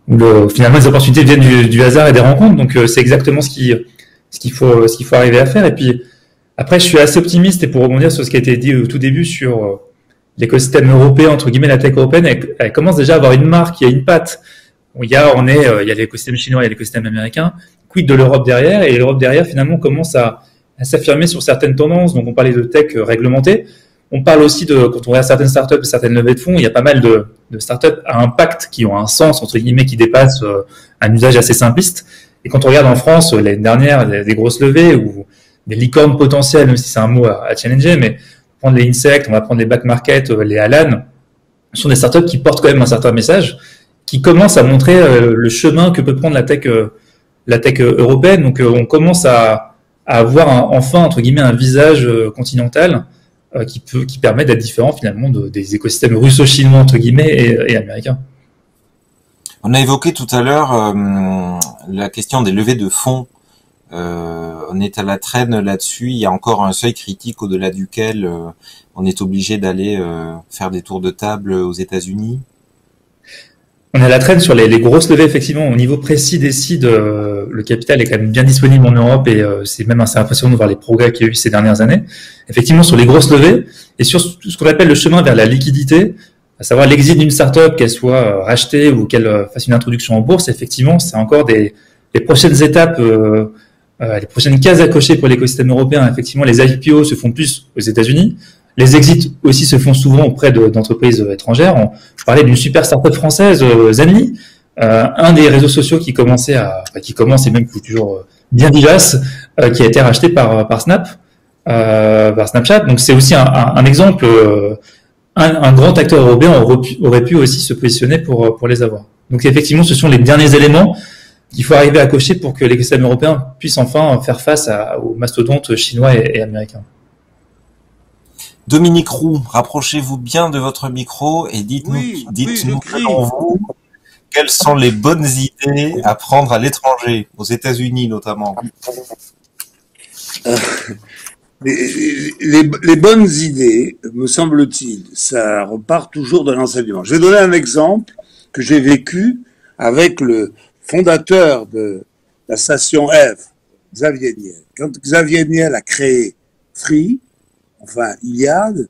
où finalement les opportunités viennent du hasard et des rencontres. Donc c'est exactement ce qu'il faut arriver à faire. Et puis après, je suis assez optimiste, et pour rebondir sur ce qui a été dit au tout début sur l'écosystème européen, entre guillemets, la tech européenne, elle commence déjà à avoir une marque, il y a une patte. Il y a l'écosystème chinois, il y a l'écosystème américain. Quid de l'Europe derrière? Et l'Europe derrière, finalement, commence à s'affirmer sur certaines tendances. Donc, on parlait de tech réglementée. On parle aussi quand on regarde certaines startups, certaines levées de fonds, il y a pas mal de startups à impact qui ont un sens, entre guillemets, qui dépassent un usage assez simpliste. Et quand on regarde en France, l'année dernière, des grosses levées ou des licornes potentielles, même si c'est un mot à challenger, mais prendre les Insect, on va prendre les Back Market, les Alan, ce sont des startups qui portent quand même un certain message, qui commencent à montrer le chemin que peut prendre la tech européenne. Donc, on commence à avoir enfin, entre guillemets, un visage continental qui permet d'être différent finalement des écosystèmes russo-chinois, entre guillemets, et américains. On a évoqué tout à l'heure la question des levées de fonds. On est à la traîne là-dessus. Il y a encore un seuil critique au-delà duquel on est obligé d'aller faire des tours de table aux États-Unis. On est à la traîne sur les grosses levées, effectivement. Au niveau précis des seeds, le capital est quand même bien disponible en Europe et c'est même assez impressionnant de voir les progrès qu'il y a eu ces dernières années. Effectivement, sur les grosses levées et sur ce qu'on appelle le chemin vers la liquidité, à savoir l'exit d'une startup, qu'elle soit rachetée ou qu'elle fasse une introduction en bourse, effectivement, c'est encore les prochaines étapes, les prochaines cases à cocher pour l'écosystème européen. Effectivement, les IPO se font plus aux États-Unis. Les exits aussi se font souvent auprès d'entreprises étrangères. Je parlais d'une super startup française, Zenly, un des réseaux sociaux qui commence et même qui est toujours bien vivace, qui a été racheté par Snapchat. Donc c'est aussi un exemple. Un grand acteur européen aurait pu aussi se positionner pour les avoir. Donc effectivement, ce sont les derniers éléments qu'il faut arriver à cocher pour que l'écosystème européen puisse enfin faire face aux mastodontes chinois et américains. Dominique Roux, rapprochez-vous bien de votre micro et dites-nous selon vous, quelles sont les bonnes idées à prendre à l'étranger, aux États-Unis notamment. Les bonnes idées, me semble-t-il, ça repart toujours de l'enseignement. Je vais donner un exemple que j'ai vécu avec le fondateur de la station F, Xavier Niel. Quand Xavier Niel a créé Free, enfin Iliad,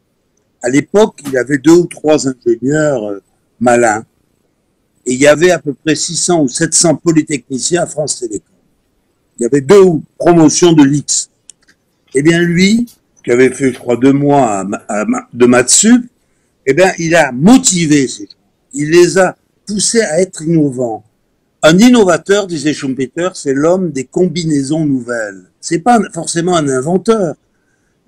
à l'époque, il y avait 2 ou 3 ingénieurs malins et il y avait à peu près 600 ou 700 polytechniciens à France Télécom. Il y avait 2 promotions de l'X. Eh bien, lui, qui avait fait, je crois, 2 mois de maths sup, eh bien, il a motivé ces gens. Il les a poussés à être innovants. Un innovateur, disait Schumpeter, c'est l'homme des combinaisons nouvelles. C'est pas forcément un inventeur.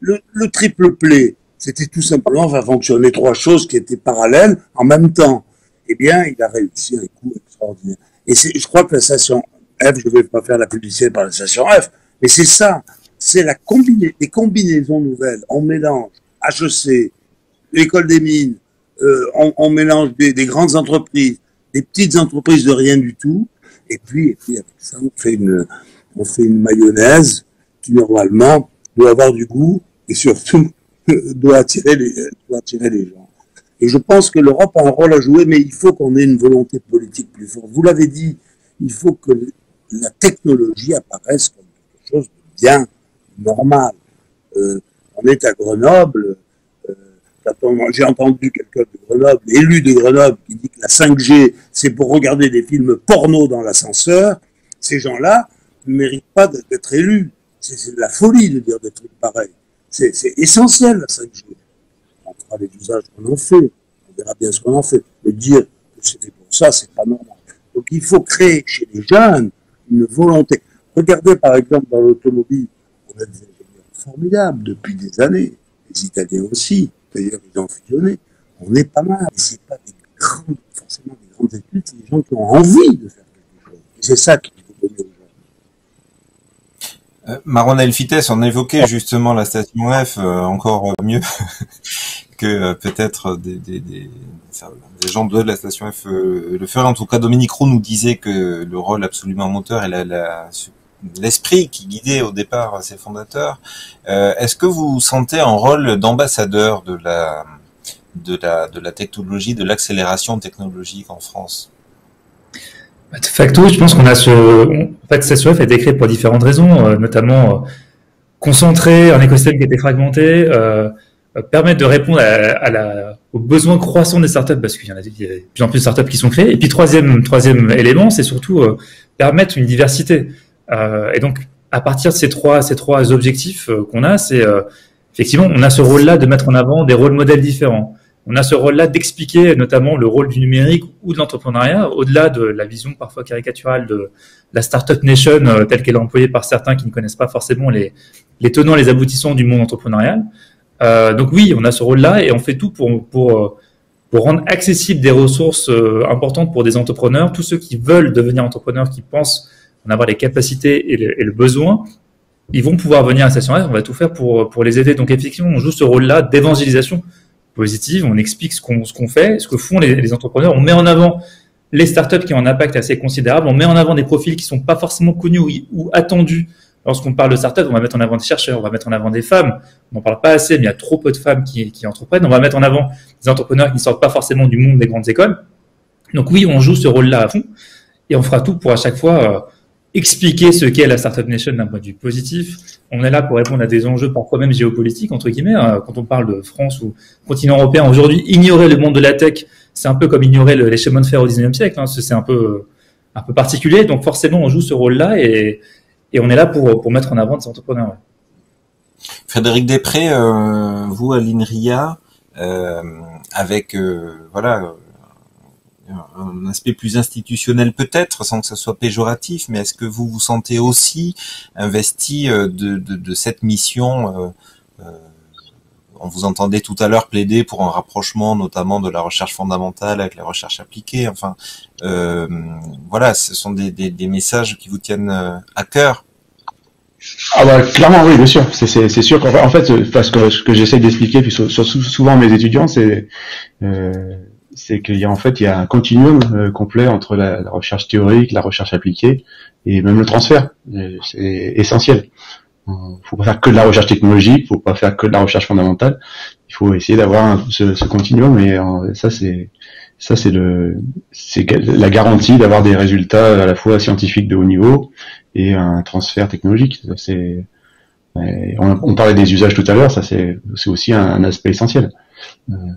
Le triple play, c'était tout simplement faire fonctionner 3 choses qui étaient parallèles en même temps. Eh bien, il a réussi un coup extraordinaire. Et je crois que la station F, je ne vais pas faire la publicité par la station F, mais c'est ça. C'est les combinaisons nouvelles. On mélange HEC, l'école des mines, on mélange des grandes entreprises, des petites entreprises de rien du tout, et puis avec ça, on fait une mayonnaise qui, normalement, doit avoir du goût et surtout doit attirer les gens. Et je pense que l'Europe a un rôle à jouer, mais il faut qu'on ait une volonté politique plus forte. Vous l'avez dit, il faut que la technologie apparaisse comme quelque chose de bien normal. On est à Grenoble, j'ai entendu quelqu'un de Grenoble, élu de Grenoble, qui dit que la 5G, c'est pour regarder des films porno dans l'ascenseur. Ces gens-là ne méritent pas d'être élus. C'est de la folie de dire des trucs pareils. C'est essentiel, la 5G. On fera les usages qu'on en fait. On verra bien ce qu'on en fait. Mais dire que c'était pour ça, c'est pas normal. Donc il faut créer chez les jeunes une volonté. Regardez par exemple dans l'automobile, on a des ingénieurs formidables depuis des années. Les Italiens aussi. D'ailleurs, ils ont fusionné. On est pas mal. Et c'est pas forcément des grandes études, c'est des gens qui ont envie de faire quelque chose. Et c'est ça qu'il faut donner aux gens. Maronel Fites, on évoquait justement la station F encore mieux que peut-être des gens de la station F le feraient. En tout cas, Dominique Roux nous disait que le rôle absolument moteur et l'esprit qui guidait au départ ses fondateurs. Est-ce que vous sentez un rôle d'ambassadeur de la technologie, de l'accélération technologique en France? De facto, je pense qu'on a en fait, SSOF a été créé pour différentes raisons, notamment concentrer un écosystème qui était fragmenté, permettre de répondre aux besoins croissants des startups, parce qu'il y a de plus en plus de startups qui sont créées. Et puis troisième élément, c'est surtout permettre une diversité. Et donc, à partir de ces trois objectifs qu'on a, c'est effectivement, on a ce rôle-là de mettre en avant des rôles modèles différents. On a ce rôle-là d'expliquer notamment le rôle du numérique ou de l'entrepreneuriat, au-delà de la vision parfois caricaturale de la Startup Nation telle qu'elle est employée par certains qui ne connaissent pas forcément les tenants, les aboutissants du monde entrepreneurial. Donc oui, on a ce rôle-là et on fait tout pour rendre accessible des ressources importantes pour des entrepreneurs, tous ceux qui veulent devenir entrepreneurs, qui pensent en avoir les capacités et le besoin, ils vont pouvoir venir à Station F, on va tout faire pour les aider. Donc effectivement, on joue ce rôle-là d'évangélisation positive, on explique ce qu'on fait, ce que font les entrepreneurs, on met en avant les startups qui ont un impact assez considérable, on met en avant des profils qui sont pas forcément connus ou attendus. Lorsqu'on parle de startups, on va mettre en avant des chercheurs, on va mettre en avant des femmes, on n'en parle pas assez, mais il y a trop peu de femmes qui entreprennent, on va mettre en avant des entrepreneurs qui ne sortent pas forcément du monde des grandes écoles. Donc oui, on joue ce rôle-là à fond, et on fera tout pour à chaque fois expliquer ce qu'est la Startup Nation d'un point de vue positif. On est là pour répondre à des enjeux parfois même géopolitiques, entre guillemets. Quand on parle de France ou continent européen, aujourd'hui, ignorer le monde de la tech, c'est un peu comme ignorer les chemins de fer au 19e siècle. C'est un peu particulier. Donc forcément, on joue ce rôle-là et on est là pour mettre en avant des entrepreneurs. Ouais. Frédéric Després, vous à l'INRIA, avec un aspect plus institutionnel peut-être, sans que ce soit péjoratif, mais est-ce que vous vous sentez aussi investi de cette mission on vous entendait tout à l'heure plaider pour un rapprochement notamment de la recherche fondamentale avec la recherche appliquée. Enfin, voilà, ce sont des messages qui vous tiennent à cœur. Ah bah clairement oui, bien sûr. C'est sûr qu'en fait, parce que ce que j'essaie d'expliquer, puis souvent mes étudiants, c'est qu'il y a un continuum complet entre la recherche théorique, la recherche appliquée et même le transfert. C'est essentiel. Faut pas faire que de la recherche technologique, faut pas faire que de la recherche fondamentale. Il faut essayer d'avoir ce continuum et ça c'est la garantie d'avoir des résultats à la fois scientifiques de haut niveau et un transfert technologique. On parlait des usages tout à l'heure, ça c'est aussi un aspect essentiel.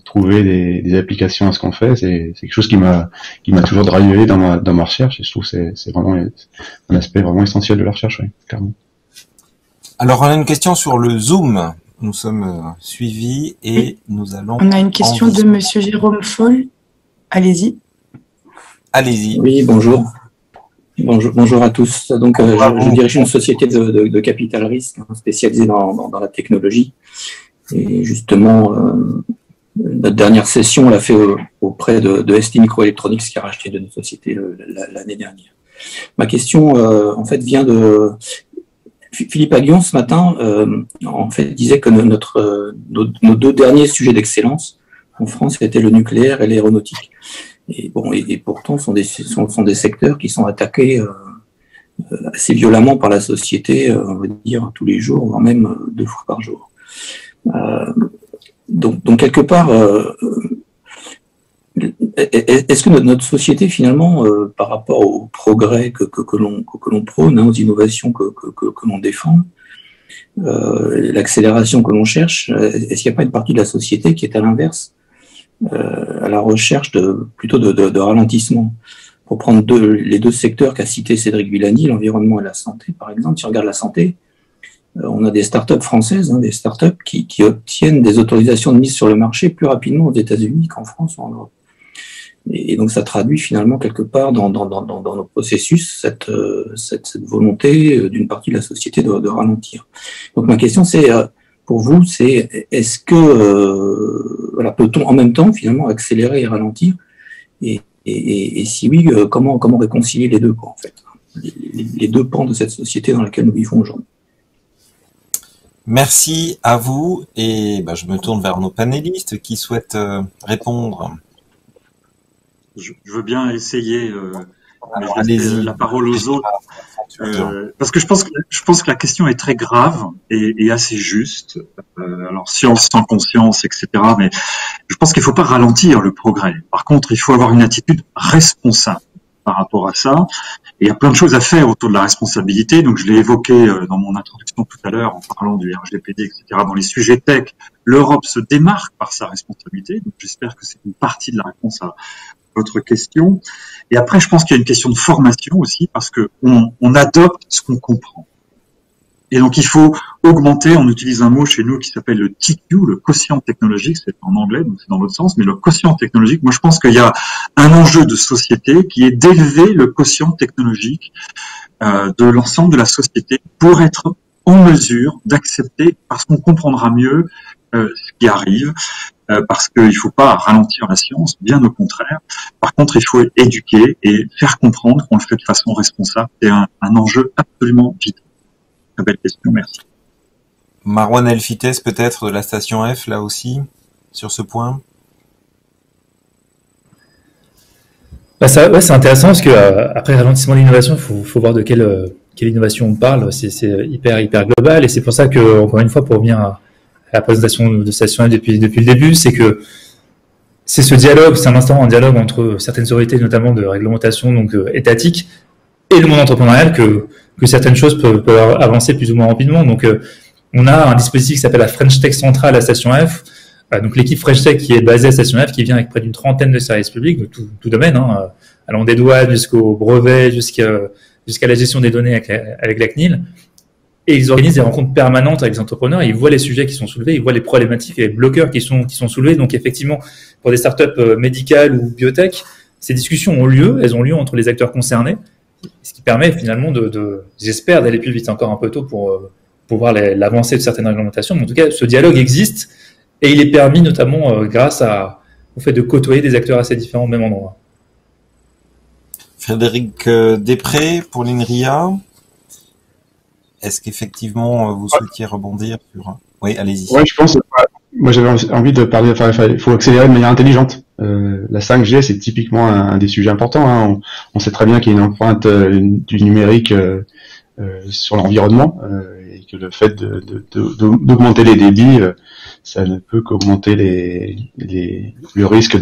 Trouver des applications à ce qu'on fait, c'est quelque chose qui m'a toujours drivé dans ma recherche et je trouve que c'est vraiment un aspect vraiment essentiel de la recherche, oui, clairement. Alors on a une question sur le Zoom. Nous sommes suivis et nous allons. On a une question de Monsieur Jérôme Foll. Allez-y. Allez-y. Oui, bonjour. Bonjour à tous. Donc, je dirige une société de capital risque spécialisée dans la technologie. Et justement, notre dernière session, on l'a fait auprès de ST Microelectronics qui a racheté de notre société l'année dernière. Ma question, en fait, vient de Philippe Aguillon ce matin. En fait, disait que nos deux derniers sujets d'excellence en France étaient le nucléaire et l'aéronautique. Et bon, et pourtant, sont des secteurs qui sont attaqués assez violemment par la société, on va dire tous les jours, voire même 2 fois par jour. Donc quelque part, est-ce que notre société finalement, par rapport au progrès que l'on prône, aux innovations que l'on défend, l'accélération que l'on cherche, est-ce qu'il n'y a pas une partie de la société qui est à l'inverse, à la recherche plutôt de ralentissement? Pour prendre les deux secteurs qu'a cité Cédric Villani, l'environnement et la santé, par exemple, si on regarde la santé, on a des startups françaises, des startups qui obtiennent des autorisations de mise sur le marché plus rapidement aux États-Unis qu'en France ou en Europe. Et donc ça traduit finalement quelque part dans nos processus cette volonté d'une partie de la société de ralentir. Donc ma question c'est, pour vous, c'est est-ce que peut-on en même temps finalement accélérer et ralentir, et si oui, comment réconcilier les deux, en fait, les deux pans de cette société dans laquelle nous vivons aujourd'hui? Merci à vous et je me tourne vers nos panélistes qui souhaitent répondre. Je veux bien essayer, mais je laisse la parole aux autres, parce que je pense que la question est très grave et assez juste. Alors science sans conscience, etc. Mais je pense qu'il ne faut pas ralentir le progrès. Par contre, il faut avoir une attitude responsable par rapport à ça. Et il y a plein de choses à faire autour de la responsabilité. Donc je l'ai évoqué dans mon introduction tout à l'heure en parlant du RGPD, etc. Dans les sujets tech, l'Europe se démarque par sa responsabilité. Donc j'espère que c'est une partie de la réponse à votre question. Et après, je pense qu'il y a une question de formation aussi, parce que on adopte ce qu'on comprend. Et donc, il faut augmenter, on utilise un mot chez nous qui s'appelle le TQ, le quotient technologique, c'est en anglais, donc c'est dans l'autre sens, mais le quotient technologique, moi je pense qu'il y a un enjeu de société qui est d'élever le quotient technologique de l'ensemble de la société pour être en mesure d'accepter, parce qu'on comprendra mieux ce qui arrive, parce qu'il ne faut pas ralentir la science, bien au contraire. Par contre, il faut éduquer et faire comprendre qu'on le fait de façon responsable. C'est un enjeu absolument vital. Très belle question, merci. Marwan Elfites, peut-être de la station F, là aussi, sur ce point. Ouais, c'est intéressant parce que après ralentissement de l'innovation, faut voir de quelle innovation on parle. C'est hyper global, et c'est pour ça que, encore une fois, pour revenir à la présentation de Station F depuis le début, c'est que c'est ce dialogue, c'est un instant en dialogue entre certaines autorités, notamment de réglementation donc étatique, et le monde entrepreneurial que certaines choses peuvent avancer plus ou moins rapidement. Donc on a un dispositif qui s'appelle la French Tech Centrale à Station F. Donc l'équipe French Tech qui est basée à Station F, qui vient avec près d'une trentaine de services publics de tout domaine, allant des douanes jusqu'au brevet, jusqu'à la gestion des données avec la CNIL. Et ils organisent des rencontres permanentes avec les entrepreneurs, et ils voient les sujets qui sont soulevés, ils voient les problématiques et les bloqueurs qui sont soulevés. Donc effectivement, pour des startups médicales ou biotech, ces discussions ont lieu, elles ont lieu entre les acteurs concernés, ce qui permet finalement j'espère, d'aller plus vite. Encore un peu tôt pour voir l'avancée de certaines réglementations, mais en tout cas, ce dialogue existe, et il est permis notamment grâce au fait de côtoyer des acteurs assez différents au même endroit. Frédéric Després, pour l'INRIA, est-ce qu'effectivement vous souhaitiez rebondir sur... Oui, allez-y. Oui, je pense. Moi, j'avais envie de parler. Il faut accélérer de manière intelligente. La 5G, c'est typiquement un des sujets importants. Hein. On sait très bien qu'il y a une empreinte du numérique sur l'environnement, et que le fait d'augmenter les débits, ça ne peut qu'augmenter le risque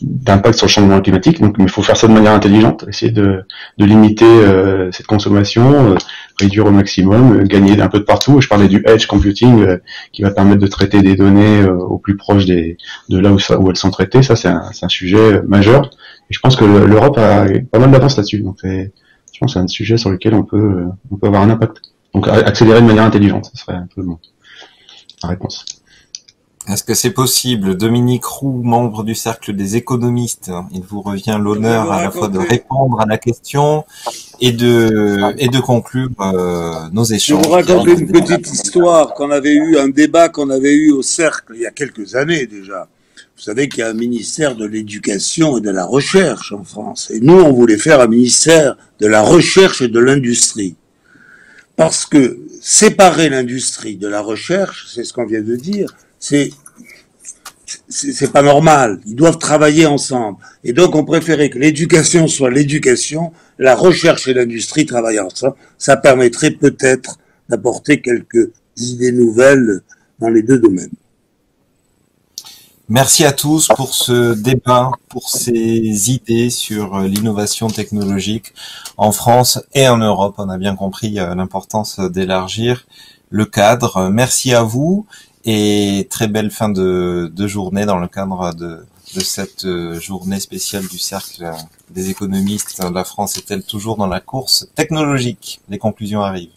d'impact sur le changement climatique. Donc, il faut faire ça de manière intelligente, essayer de limiter cette consommation, réduire au maximum, gagner un peu de partout. Je parlais du edge computing qui va permettre de traiter des données au plus proche de là où elles sont traitées. Ça, c'est un sujet majeur. Et je pense que l'Europe a pas mal d'avance là-dessus. Donc, je pense que c'est un sujet sur lequel on peut avoir un impact. Donc, accélérer de manière intelligente, ce serait un peu la réponse. Est-ce que c'est possible? Dominique Roux, membre du Cercle des économistes, il vous revient l'honneur à la fois de répondre à la question et de conclure nos échanges. Je vous raconte une petite histoire un débat qu'on avait eu au Cercle il y a quelques années déjà. Vous savez qu'il y a un ministère de l'Éducation et de la Recherche en France. Et nous, on voulait faire un ministère de la Recherche et de l'Industrie. Parce que séparer l'industrie de la recherche, c'est ce qu'on vient de dire, c'est pas normal. Ils doivent travailler ensemble. Et donc, on préférait que l'éducation soit l'éducation, la recherche et l'industrie travaillent ensemble. Ça permettrait peut-être d'apporter quelques idées nouvelles dans les deux domaines. Merci à tous pour ce débat, pour ces idées sur l'innovation technologique en France et en Europe. On a bien compris l'importance d'élargir le cadre. Merci à vous. Et très belle fin de journée dans le cadre de cette journée spéciale du Cercle des économistes. La France est-elle toujours dans la course technologique? Les conclusions arrivent.